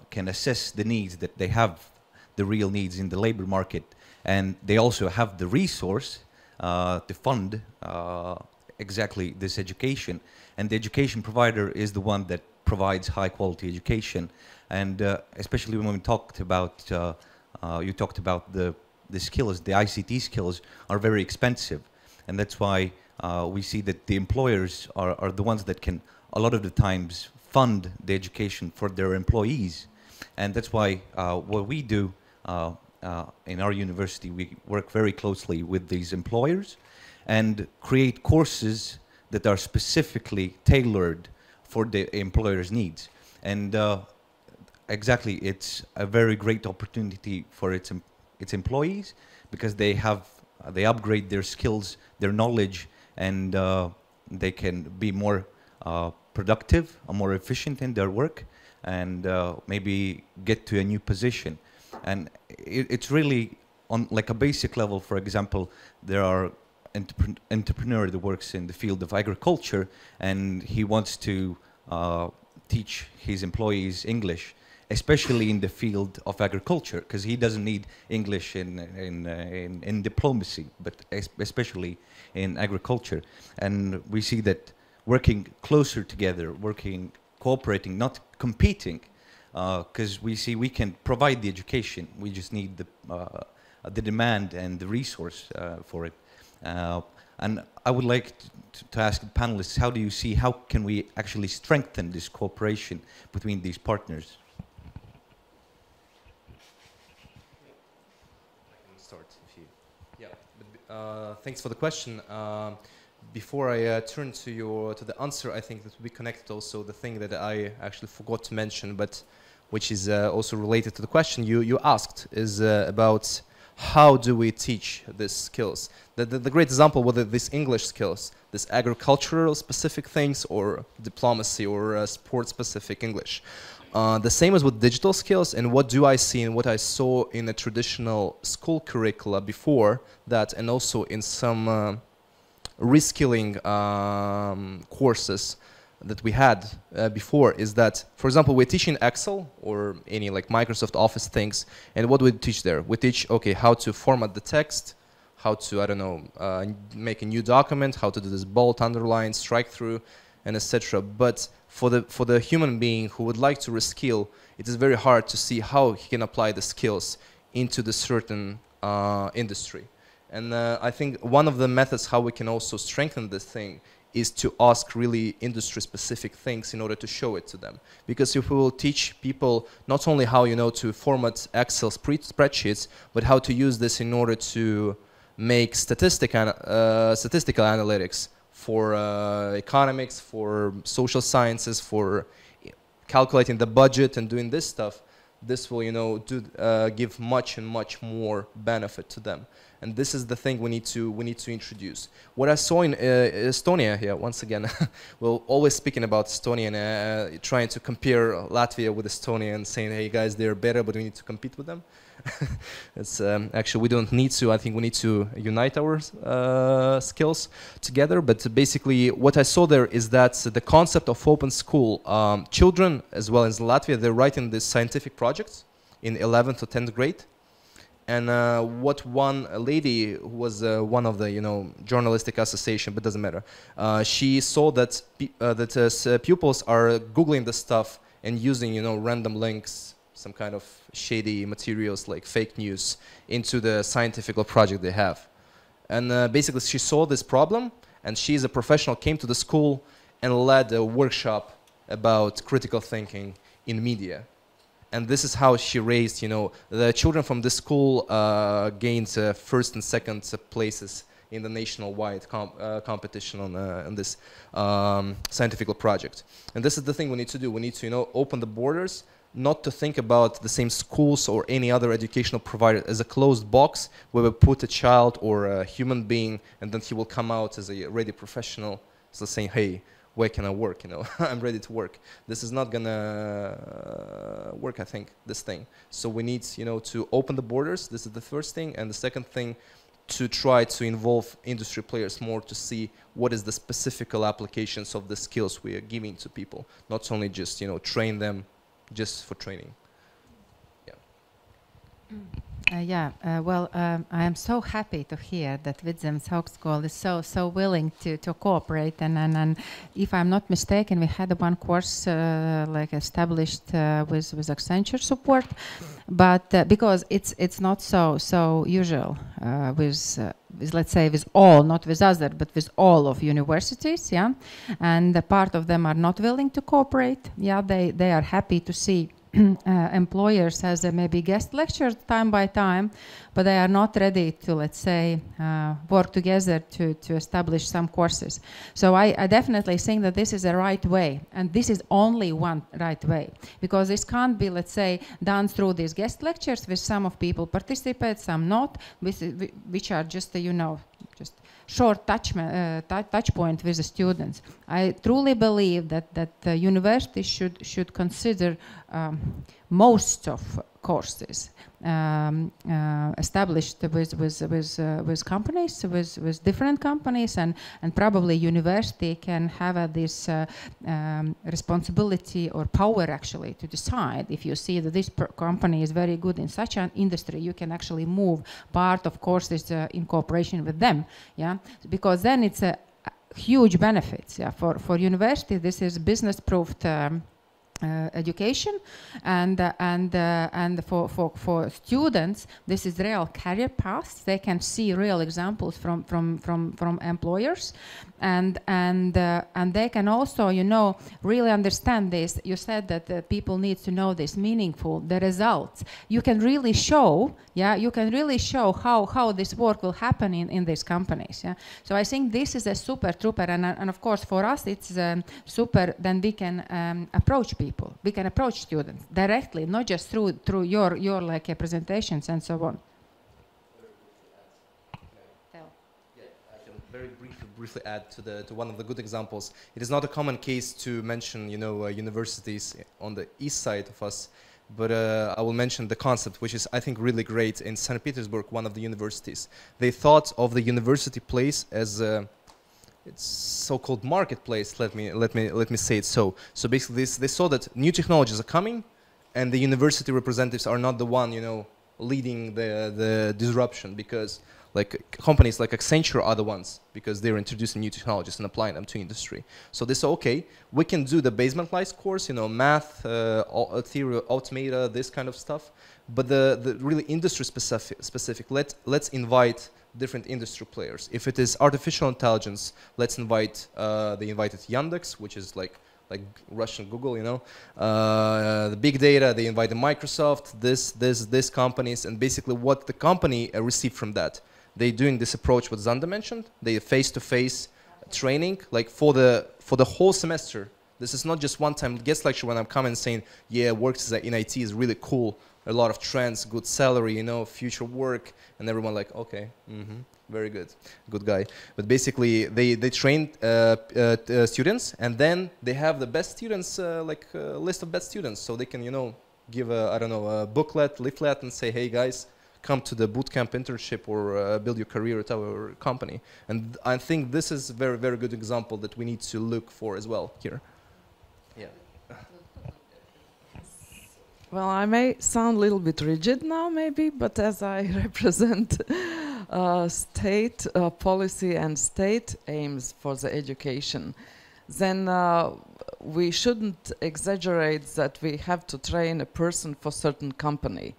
can assess the needs, that they have the real needs in the labor market. And they also have the resource to fund exactly this education. And the education provider is the one that provides high quality education. And especially when we talked about, you talked about the skills, the ICT skills are very expensive. And that's why we see that the employers are the ones that can, a lot of the times, fund the education for their employees. And that's why what we do in our university, we work very closely with these employers and create courses that are specifically tailored for the employer's needs. And exactly, it's a very great opportunity for its employees, because they upgrade their skills, their knowledge, and they can be more productive or more efficient in their work, and maybe get to a new position. And it's really on like a basic level. For example, there are entrepreneur that works in the field of agriculture, and he wants to teach his employees English, especially in the field of agriculture, because he doesn't need English in diplomacy, but especially in agriculture. And we see that working closer together, cooperating, not competing, because we see we can provide the education. We just need the demand and the resource for it. And I would like to ask the panelists, how do you see, how can we actually strengthen this cooperation between these partners? I can start if you, yeah. But, thanks for the question. Before I turn to the answer, I think that will be connected also the thing that I actually forgot to mention, but which is also related to the question you asked, is about how do we teach these skills? The great example, whether these English skills, these agricultural specific things, or diplomacy or sport specific English. The same as with digital skills, and what do I see and what I saw in the traditional school curricula before that, and also in some reskilling courses that we had before, is that, for example, we're teaching Excel or any like Microsoft Office things, and what do we teach there? We teach, okay, how to format the text, how to, I don't know, make a new document, how to do this bold, underline, strike through, and etc. But for the human being who would like to reskill, it is very hard to see how he can apply the skills into the certain industry. And I think one of the methods how we can also strengthen this thing is to ask really industry-specific things in order to show it to them. Because if we will teach people not only how, you know, to format Excel spreadsheets, but how to use this in order to make statistical analytics for economics, for social sciences, for calculating the budget and doing this stuff, this will, you know, give much and much more benefit to them. And this is the thing we need to introduce. What I saw in Estonia here, once again, we're always speaking about Estonia and trying to compare Latvia with Estonia and saying, hey guys, they're better, but we need to compete with them. It's actually, we don't need to. I think we need to unite our skills together. But basically, what I saw there is that the concept of open school, children, as well as Latvia, they're writing these scientific projects in 11th or 10th grade. And what one lady who was one of the, you know, journalistic association, but doesn't matter, she saw that pupils are Googling the stuff and using, you know, random links, some kind of shady materials like fake news into the scientific project they have. And basically she saw this problem, and she as a professional came to the school and led a workshop about critical thinking in media. And this is how she raised, you know, the children from this school gained first and second places in the nationwide competition on this scientific project. And this is the thing we need to do. We need to, you know, open the borders, not to think about the same schools or any other educational provider as a closed box where we put a child or a human being and then he will come out as a ready professional, so saying, hey, where can I work, you know, I'm ready to work. This is not gonna work, I think, this thing. So we need, you know, to open the borders. This is the first thing. And the second thing, to try to involve industry players more to see what is the specific applications of the skills we are giving to people. Not only just, you know, train them just for training. Yeah. I am so happy to hear that Vidzemes Augstskola is so willing to cooperate, and if I'm not mistaken, we had one course like established with Accenture support, but because it's not so usual with let's say with all, not with other, but with all of universities, yeah, and a part of them are not willing to cooperate. Yeah, they are happy to see employers as maybe guest lectures time by time, but they are not ready to, let's say, work together to establish some courses. So I definitely think that this is the right way, and this is only one right way, because this can't be, let's say, done through these guest lectures with some of people participate, some not, which are just, you know, just short touch point with the students. I truly believe that universities should consider most of courses established with companies, with different companies, and probably university can have this responsibility or power actually to decide. If you see that this company is very good in such an industry, you can actually move part of courses in cooperation with them, yeah, because then it's a huge benefits, yeah. For university, this is business-proofed education, and for students, this is real career paths. They can see real examples from employers, and they can also, you know, really understand this. You said that people need to know this meaningful, the results. You can really show, yeah, you can really show how this work will happen in these companies, yeah. So I think this is a super trooper, and of course for us it's super. Then we can approach people. We can approach students directly, not just through your like presentations and so on. Very briefly add to one of the good examples. It is not a common case to mention, you know, universities on the east side of us, but I will mention the concept, which is, I think, really great. In St. Petersburg, one of the universities, they thought of the university place as it's so-called marketplace. Let me say it so. So basically, they saw that new technologies are coming, and the university representatives are not the one, you know, leading the disruption, because like companies like Accenture are the ones, because they're introducing new technologies and applying them to industry. So they say, okay, we can do the basement-wise course, you know, math, theory, automata, this kind of stuff, but the really industry specific, let's invite different industry players. If it is artificial intelligence, let's invite, they invited Yandex, which is like Russian Google, you know, the big data, they invited Microsoft, this companies, and basically what the company received from that. They doing this approach what Zander mentioned, they face-to-face training, like for the whole semester. This is not just one-time guest lecture when I'm coming saying, yeah, work in IT is really cool, a lot of trends, good salary, you know, future work, and everyone like, okay, very good, good guy. But basically, they train students, and then they have the best students, like a list of best students, so they can, you know, give a, I don't know, a booklet, leaflet, and say, hey guys, come to the bootcamp internship or build your career at our company. And I think this is a very, very good example that we need to look for as well here. Yeah. Well, I may sound a little bit rigid now, maybe, but as I represent state policy and state aims for the education, then we shouldn't exaggerate that we have to train a person for certain company.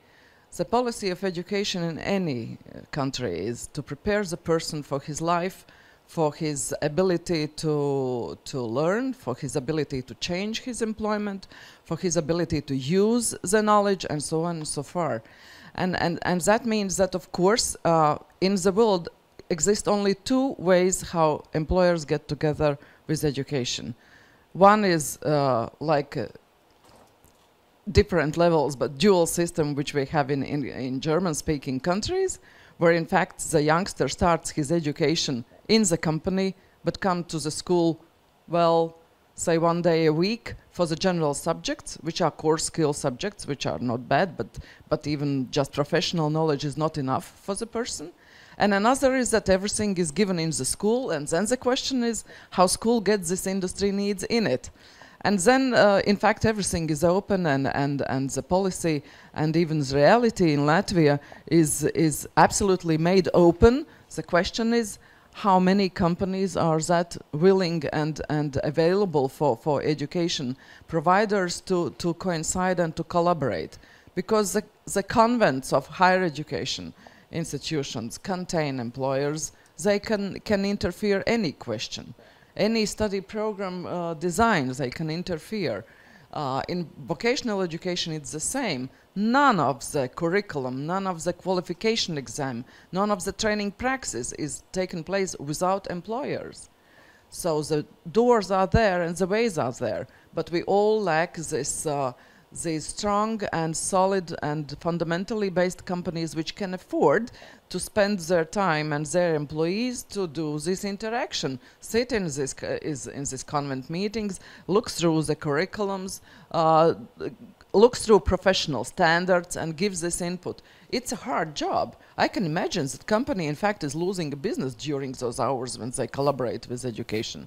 The policy of education in any country is to prepare the person for his life, for his ability to learn, for his ability to change his employment, for his ability to use the knowledge, and so on and so far. And that means that, of course, in the world exist only two ways how employers get together with education. One is different levels, but dual system, which we have in German-speaking countries, where in fact the youngster starts his education in the company, but come to the school, well, say 1 day a week for the general subjects, which are core skill subjects, which are not bad, but even just professional knowledge is not enough for the person. And another is that everything is given in the school, and then the question is how school gets this industry needs in it. And then, in fact, everything is open, and the policy and even the reality in Latvia is absolutely made open. The question is how many companies are that willing and available for education providers to coincide and to collaborate. Because the convents of higher education institutions contain employers, they can interfere any question. Any study program designs, they can interfere. In vocational education, it's the same. None of the curriculum, none of the qualification exam, none of the training praxis is taken place without employers. So the doors are there and the ways are there, but we all lack this these strong and solid and fundamentally based companies which can afford to spend their time and their employees to do this interaction, sit in this convent meetings, look through the curriculums, looks through professional standards and gives this input. It's a hard job. I can imagine that company, in fact, is losing a business during those hours when they collaborate with education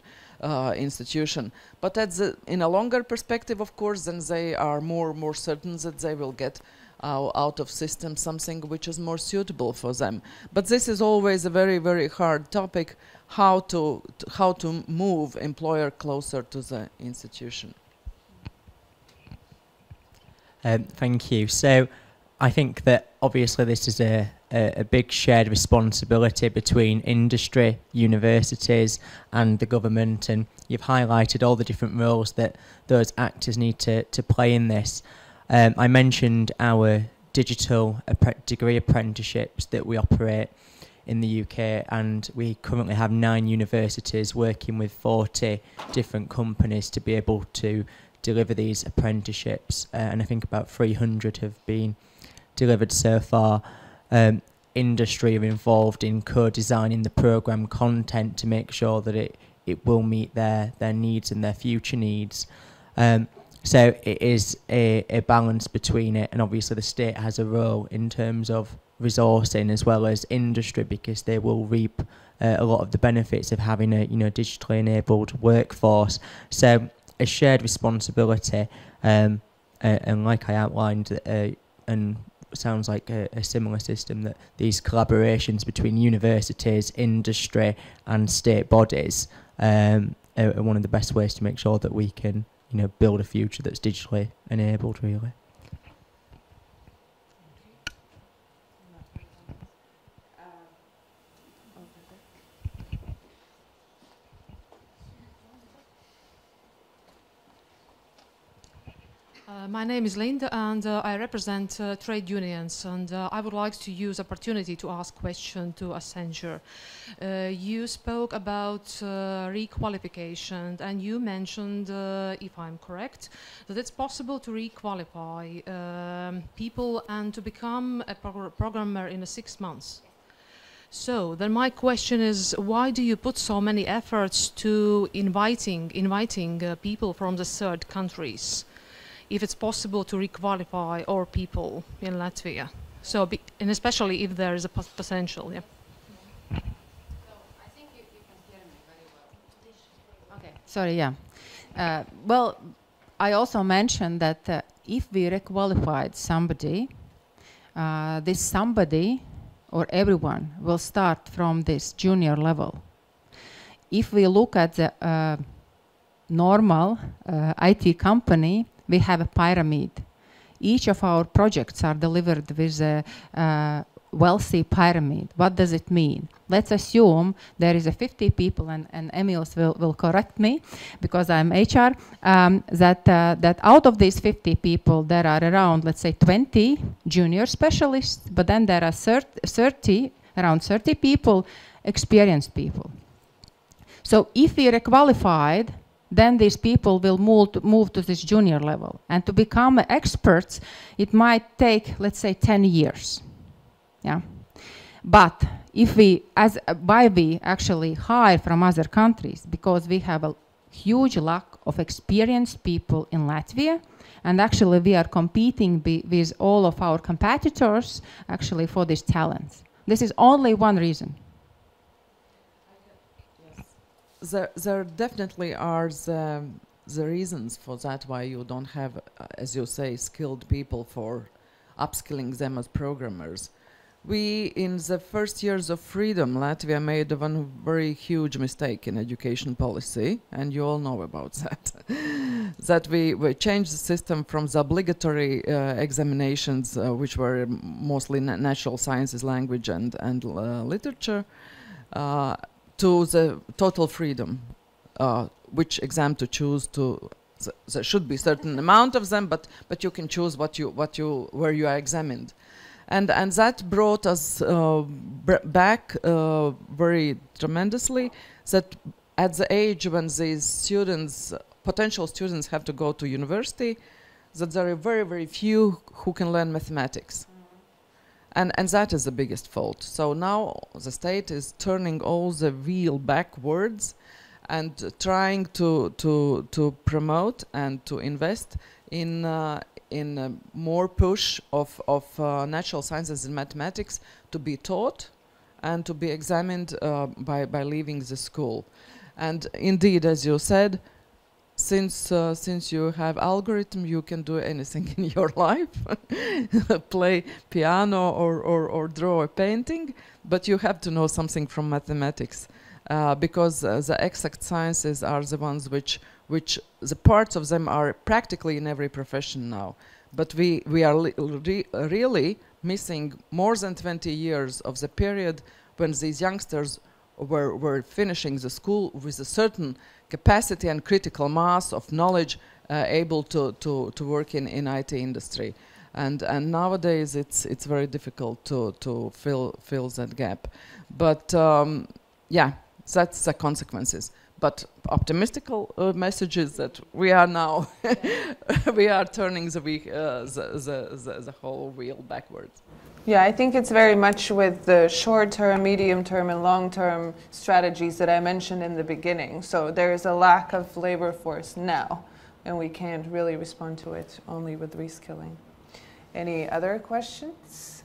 institution. But in a longer perspective, of course, then they are more certain that they will get out of system something which is more suitable for them. But this is always a very hard topic, how to move employer closer to the institution. Thank you. So I think that obviously this is a big shared responsibility between industry, universities and the government, and you've highlighted all the different roles that those actors need to play in this. I mentioned our digital degree apprenticeships that we operate in the UK, and we currently have 9 universities working with 40 different companies to be able to deliver these apprenticeships, and I think about 300 have been delivered so far. Industry are involved in co-designing the programme content to make sure that it will meet their needs and their future needs. So it is a balance between it, and obviously the state has a role in terms of resourcing as well as industry, because they will reap a lot of the benefits of having a digitally enabled workforce. So a shared responsibility, and like I outlined, and sounds like a similar system, that these collaborations between universities, industry and state bodies are one of the best ways to make sure that we can build a future that's digitally enabled, really. My name is Linda, and I represent trade unions, and I would like to use opportunity to ask question to Accenture. You spoke about requalification, and you mentioned, if I'm correct, that it's possible to requalify people and to become a programmer in 6 months. So then my question is, why do you put so many efforts to inviting people from the third countries, if it's possible to requalify our people in Latvia? So, and especially if there is a potential, yeah. So I think you can hear me very well. Okay, sorry, yeah. Well, I also mentioned that if we requalified somebody, this somebody or everyone will start from this junior level. If we look at the normal IT company, we have a pyramid. Each of our projects are delivered with a wealthy pyramid. What does it mean? Let's assume there is 50 people, and Emils will correct me because I'm HR, that out of these 50 people, there are around, let's say, 20 junior specialists, but then there are around 30 people, experienced people. So if we requalified, then these people will move to this junior level. And to become experts, it might take, let's say, 10 years. Yeah. But if we actually hire from other countries, because we have a huge lack of experienced people in Latvia, and actually we are competing with all of our competitors actually for these talents. This is only one reason. There definitely are the reasons for that, why you don't have, as you say, skilled people for upskilling them as programmers. We, in the first years of freedom, Latvia made one very huge mistake in education policy, and you all know about that. That we changed the system from the obligatory examinations, which were mostly natural sciences, language and literature, to the total freedom, which exam to choose. There should be a certain amount of them, but you can choose where you are examined. And that brought us back very tremendously, that at the age when these students, potential students, have to go to university, that there are very, very few who can learn mathematics. And that is the biggest fault. So now the state is turning all the wheel backwards, and trying to promote and to invest in more push of natural sciences and mathematics to be taught and to be examined by leaving the school. And indeed, as you said, since you have algorithm, you can do anything in your life, play piano or draw a painting, but you have to know something from mathematics, because the exact sciences are the ones which the parts of them are practically in every profession now. But we are really missing more than 20 years of the period when these youngsters were finishing the school with a certain capacity and critical mass of knowledge able to work in IT industry. And nowadays it's very difficult to fill that gap. But yeah, that's the consequences. But optimistical message is that we are now we are turning the whole wheel backwards. Yeah, I think it's very much with the short-term, medium-term, and long-term strategies that I mentioned in the beginning. So there is a lack of labor force now, and we can't really respond to it only with reskilling. Any other questions?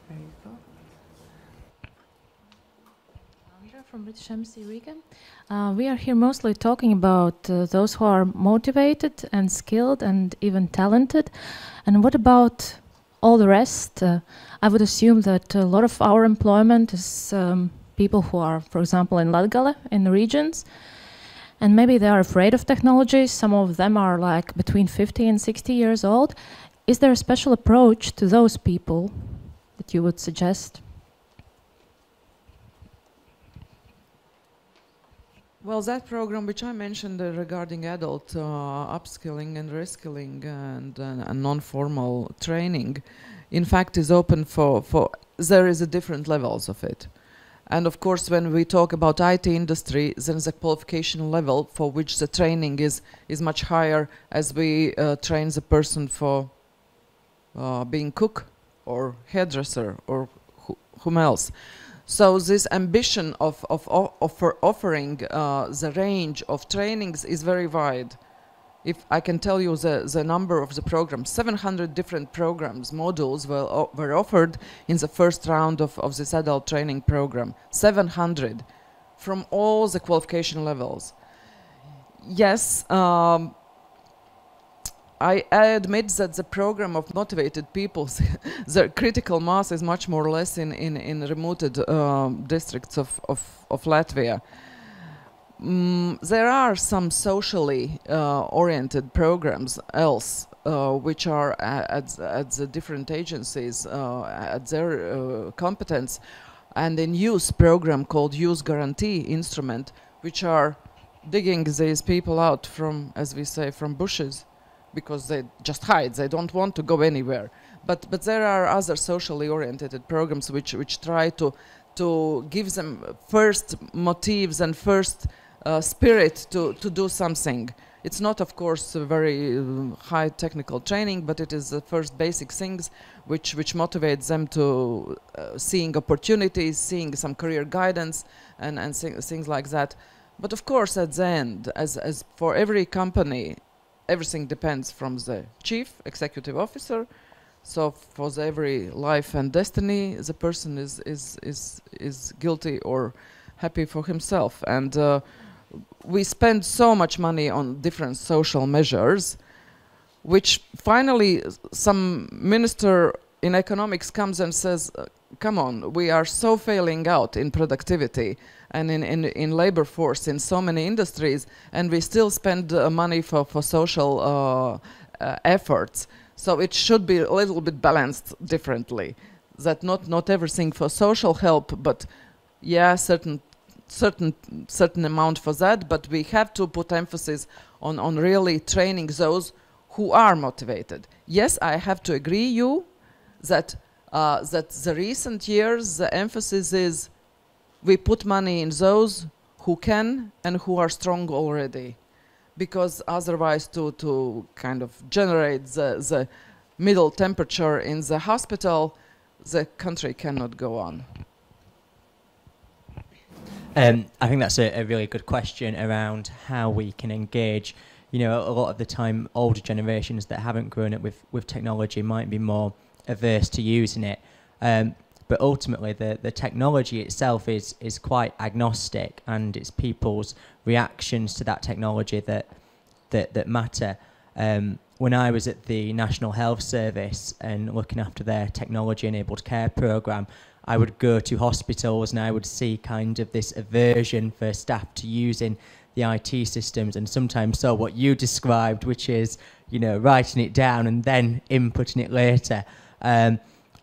There you go. From British Embassy Riga. We are here mostly talking about those who are motivated and skilled and even talented. And what about all the rest? I would assume that a lot of our employment is people who are, for example, in Latgale, in the regions, and maybe they are afraid of technology. Some of them are like between 50 and 60 years old. Is there a special approach to those people that you would suggest? Well, that program which I mentioned regarding adult upskilling and reskilling and non-formal training, in fact, is open for there is a different levels of it. And of course, when we talk about IT industry, then the qualification level for which the training is much higher as we train the person for being cook or hairdresser or whom else. So this ambition of offering the range of trainings is very wide. If I can tell you the number of the programs, 700 different programs, modules were offered in the first round of this adult training program. 700 from all the qualification levels. Yes, I admit that the program of motivated people, the critical mass is much more or less in remote districts of Latvia. There are some socially oriented programs else which are at the different agencies at their competence, and a youth program called Youth Guarantee Instrument, which are digging these people out from, as we say, from bushes, because they just hide, they don't want to go anywhere. But there are other socially oriented programs which try to give them first motives and first spirit to do something. It's not, of course, a very high technical training, but it is the first basic things which motivates them to seeing opportunities, seeing some career guidance and things like that. But of course, at the end, as for every company, everything depends from the chief executive officer. So for every life and destiny, the person is guilty or happy for himself. And we spend so much money on different social measures, which finally some minister in economics comes and says, come on, we are so failing out in productivity and in labor force in so many industries, and we still spend money for social efforts. So it should be a little bit balanced differently. That not everything for social help, but yeah, certain amount for that. But we have to put emphasis on really training those who are motivated. Yes, I have to agree you that the recent years the emphasis is we put money in those who can and who are strong already, because otherwise to kind of generate the middle temperature in the hospital, the country cannot go on. I think that's a really good question around how we can engage. You know, a lot of the time, older generations that haven't grown up with technology might be more averse to using it. But ultimately, the technology itself is quite agnostic, and it's people's reactions to that technology that matter. When I was at the National Health Service and looking after their technology-enabled care programme, I would go to hospitals and I would see kind of this aversion for staff to using the IT systems, and sometimes so what you described, which is, you know, writing it down and then inputting it later.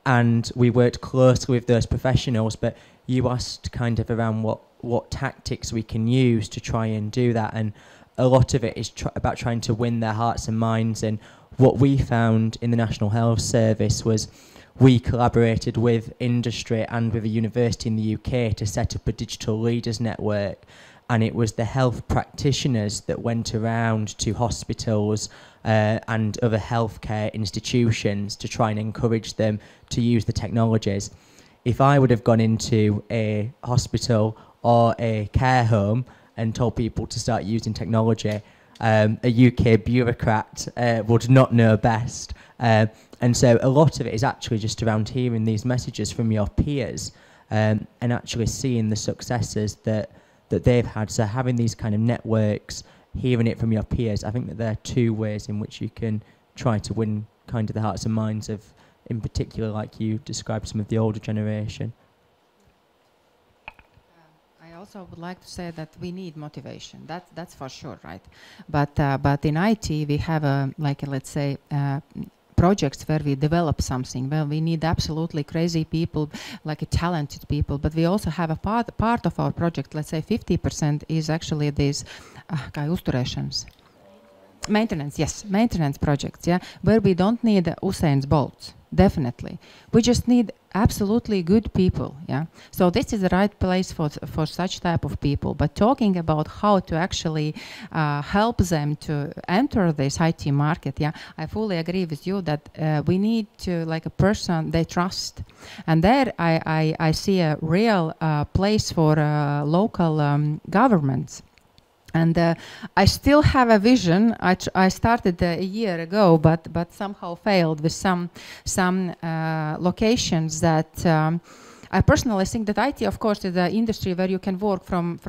And we worked closely with those professionals, but you asked kind of around what tactics we can use to try and do that, and a lot of it is about trying to win their hearts and minds. And what we found in the National Health Service was we collaborated with industry and with a university in the UK to set up a digital leaders network, and it was the health practitioners that went around to hospitals and other healthcare institutions to try and encourage them to use the technologies. If I would have gone into a hospital or a care home and told people to start using technology, a UK bureaucrat would not know best. And so a lot of it is actually just around hearing these messages from your peers and actually seeing the successes that they've had. So having these kind of networks, hearing it from your peers, I think that there are two ways in which you can try to win kind of the hearts and minds of, in particular, like you described, some of the older generation. I also would like to say that we need motivation. That's for sure, right? But in IT we have let's say projects where we develop something. Well, we need absolutely crazy people, like talented people, but we also have a part of our project, let's say 50% is actually these uzturēšanas. Maintenance, yes, maintenance projects, yeah, where we don't need Usain's Bolts, definitely. We just need absolutely good people, yeah. So this is the right place for such type of people. But talking about how to actually help them to enter this IT market, yeah, I fully agree with you that we need to, like, a person they trust. And there I see a real place for local governments. And I still have a vision. I started a year ago, but somehow failed with some locations that I personally think that IT, of course, is an industry where you can work from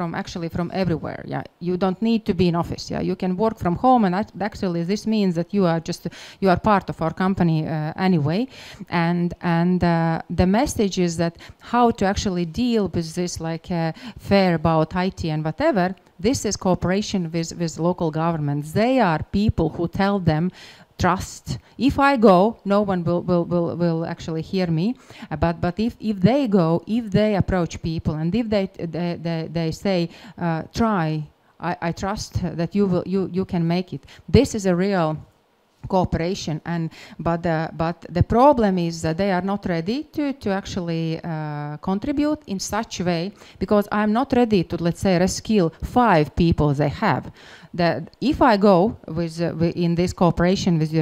everywhere. Yeah, you don't need to be in office. Yeah, you can work from home, and actually this means that you are part of our company anyway. And the message is that how to actually deal with this, like fair about IT and whatever. This is cooperation with local governments. They are people who tell them, trust. If I go, no one will actually hear me. But if they go, if they approach people, and if they say, try, I trust that you can make it. This is a real cooperation, but the problem is that they are not ready to actually contribute in such a way, because I'm not ready to, let's say, reskill 5 people they have. That if I go in this cooperation with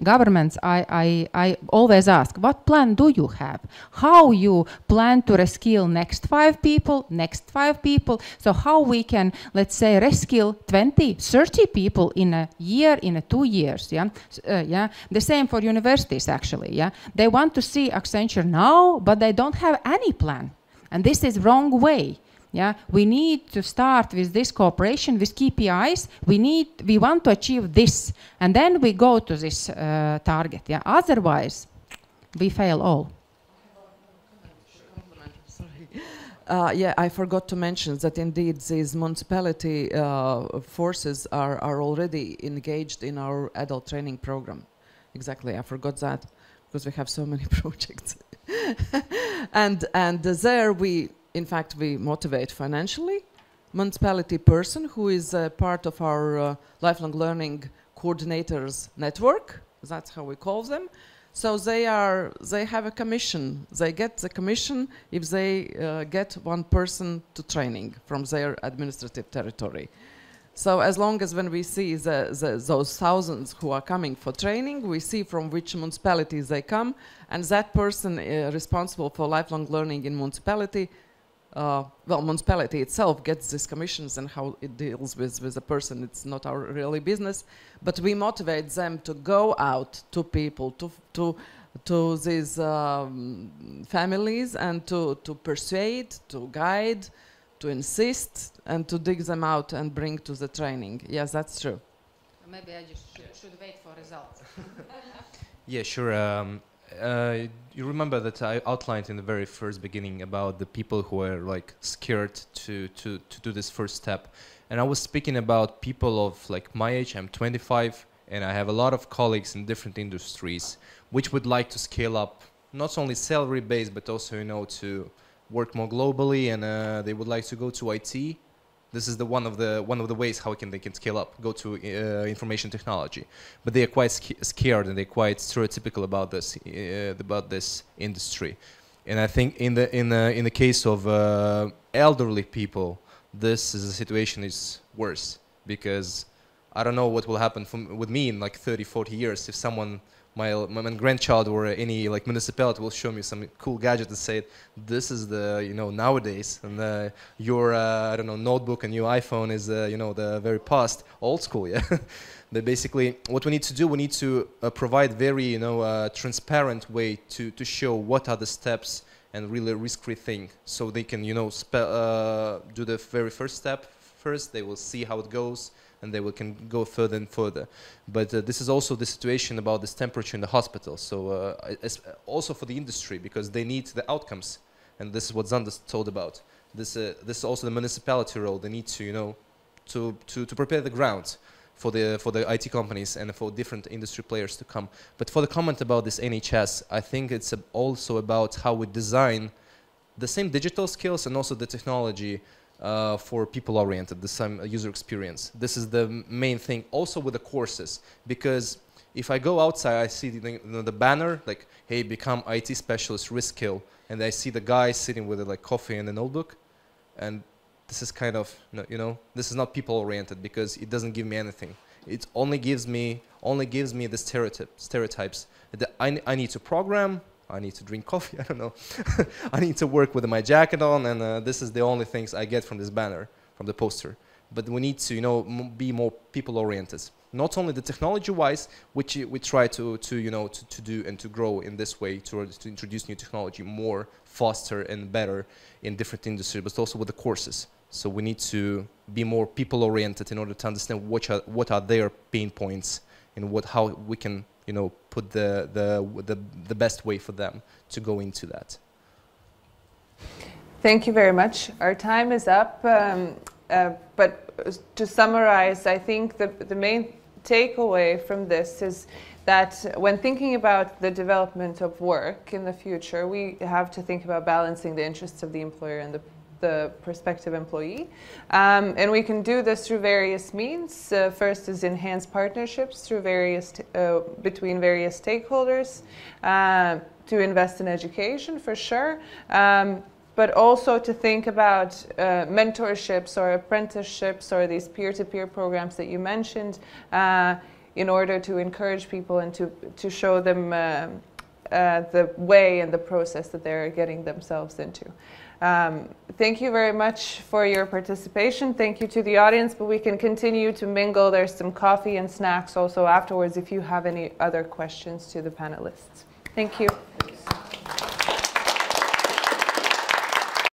governments, I always ask, what plan do you have? How you plan to reskill next 5 people, next 5 people? So how we can, let's say, reskill 20, 30 people in a year, in 2 years? Yeah, yeah. The same for universities, actually. Yeah, they want to see Accenture now, but they don't have any plan, and this is wrong way. Yeah, we need to start with this cooperation with KPIs. We want to achieve this, and then we go to this target. Yeah, otherwise we fail all. Yeah, I forgot to mention that indeed these municipality forces are already engaged in our adult training program. Exactly, I forgot that because we have so many projects. and there in fact, we motivate financially municipality person who is part of our lifelong learning coordinators network. That's how we call them. So they have a commission. They get the commission if they get one person to training from their administrative territory. So as long as when we see those thousands who are coming for training, we see from which municipalities they come, and that person responsible for lifelong learning in municipality well, municipality itself gets these commissions and how it deals with a person, it's not our really business. But we motivate them to go out to people, to these families, and to persuade, to guide, to insist, and to dig them out and bring to the training. Yes, that's true. Maybe I just should wait for results. Yeah, sure. You remember that I outlined in the very first beginning about the people who are like scared to do this first step. And I was speaking about people of like my age. I'm 25, and I have a lot of colleagues in different industries which would like to scale up, not only salary based, but also, you know, to work more globally, and they would like to go to IT. This is one of the ways how they can scale up, go to information technology. But they are quite scared, and they're quite stereotypical about this industry. And I think in the case of elderly people, this is a situation is worse, because I don't know what will happen with me in like 30, 40 years if someone, my grandchild or any like municipality will show me some cool gadget and say, this is the, you know, nowadays, and your I don't know, notebook and your iPhone is you know, the very past, old school, yeah. But basically, what we need to do, we need to provide very, you know, transparent way to show what are the steps and really risk-free thing, so they can, you know, do the very first step first. They will see how it goes, and they can go further and further. But this is also the situation about this temperature in the hospital. So also for the industry, because they need the outcomes, and this is what Zandas told about. This is also the municipality role. They need to, you know, to prepare the ground for the IT companies and for different industry players to come. But for the comment about this NHS, I think it's also about how we design the same digital skills and also the technology for people-oriented, the same user experience. This is the main thing, also with the courses, because if I go outside, I see the banner, like, hey, become IT specialist, reskill, and I see the guy sitting with like coffee and a notebook, and this is kind of, you know, this is not people-oriented, because it doesn't give me anything. It only gives me the stereotypes. That I need to program, I need to drink coffee, I don't know. I need to work with my jacket on, and this is the only things I get from this banner, from the poster. But we need to, you know, be more people-oriented. Not only the technology-wise, which we try to you know, to do and to grow in this way, to introduce new technology more faster and better in different industries, but also with the courses. So we need to be more people-oriented in order to understand what are their pain points and how we can, you know, put the best way for them to go into that. Thank you very much. Our time is up, but to summarize, I think the main takeaway from this is that when thinking about the development of work in the future, we have to think about balancing the interests of the employer and the prospective employee. And we can do this through various means. First is enhanced partnerships through between various stakeholders, to invest in education for sure, but also to think about mentorships or apprenticeships or these peer-to-peer programs that you mentioned, in order to encourage people and to show them the way and the process that they're getting themselves into. Thank you very much for your participation. Thank you to the audience, but we can continue to mingle. There's some coffee and snacks also afterwards if you have any other questions to the panelists. Thank you.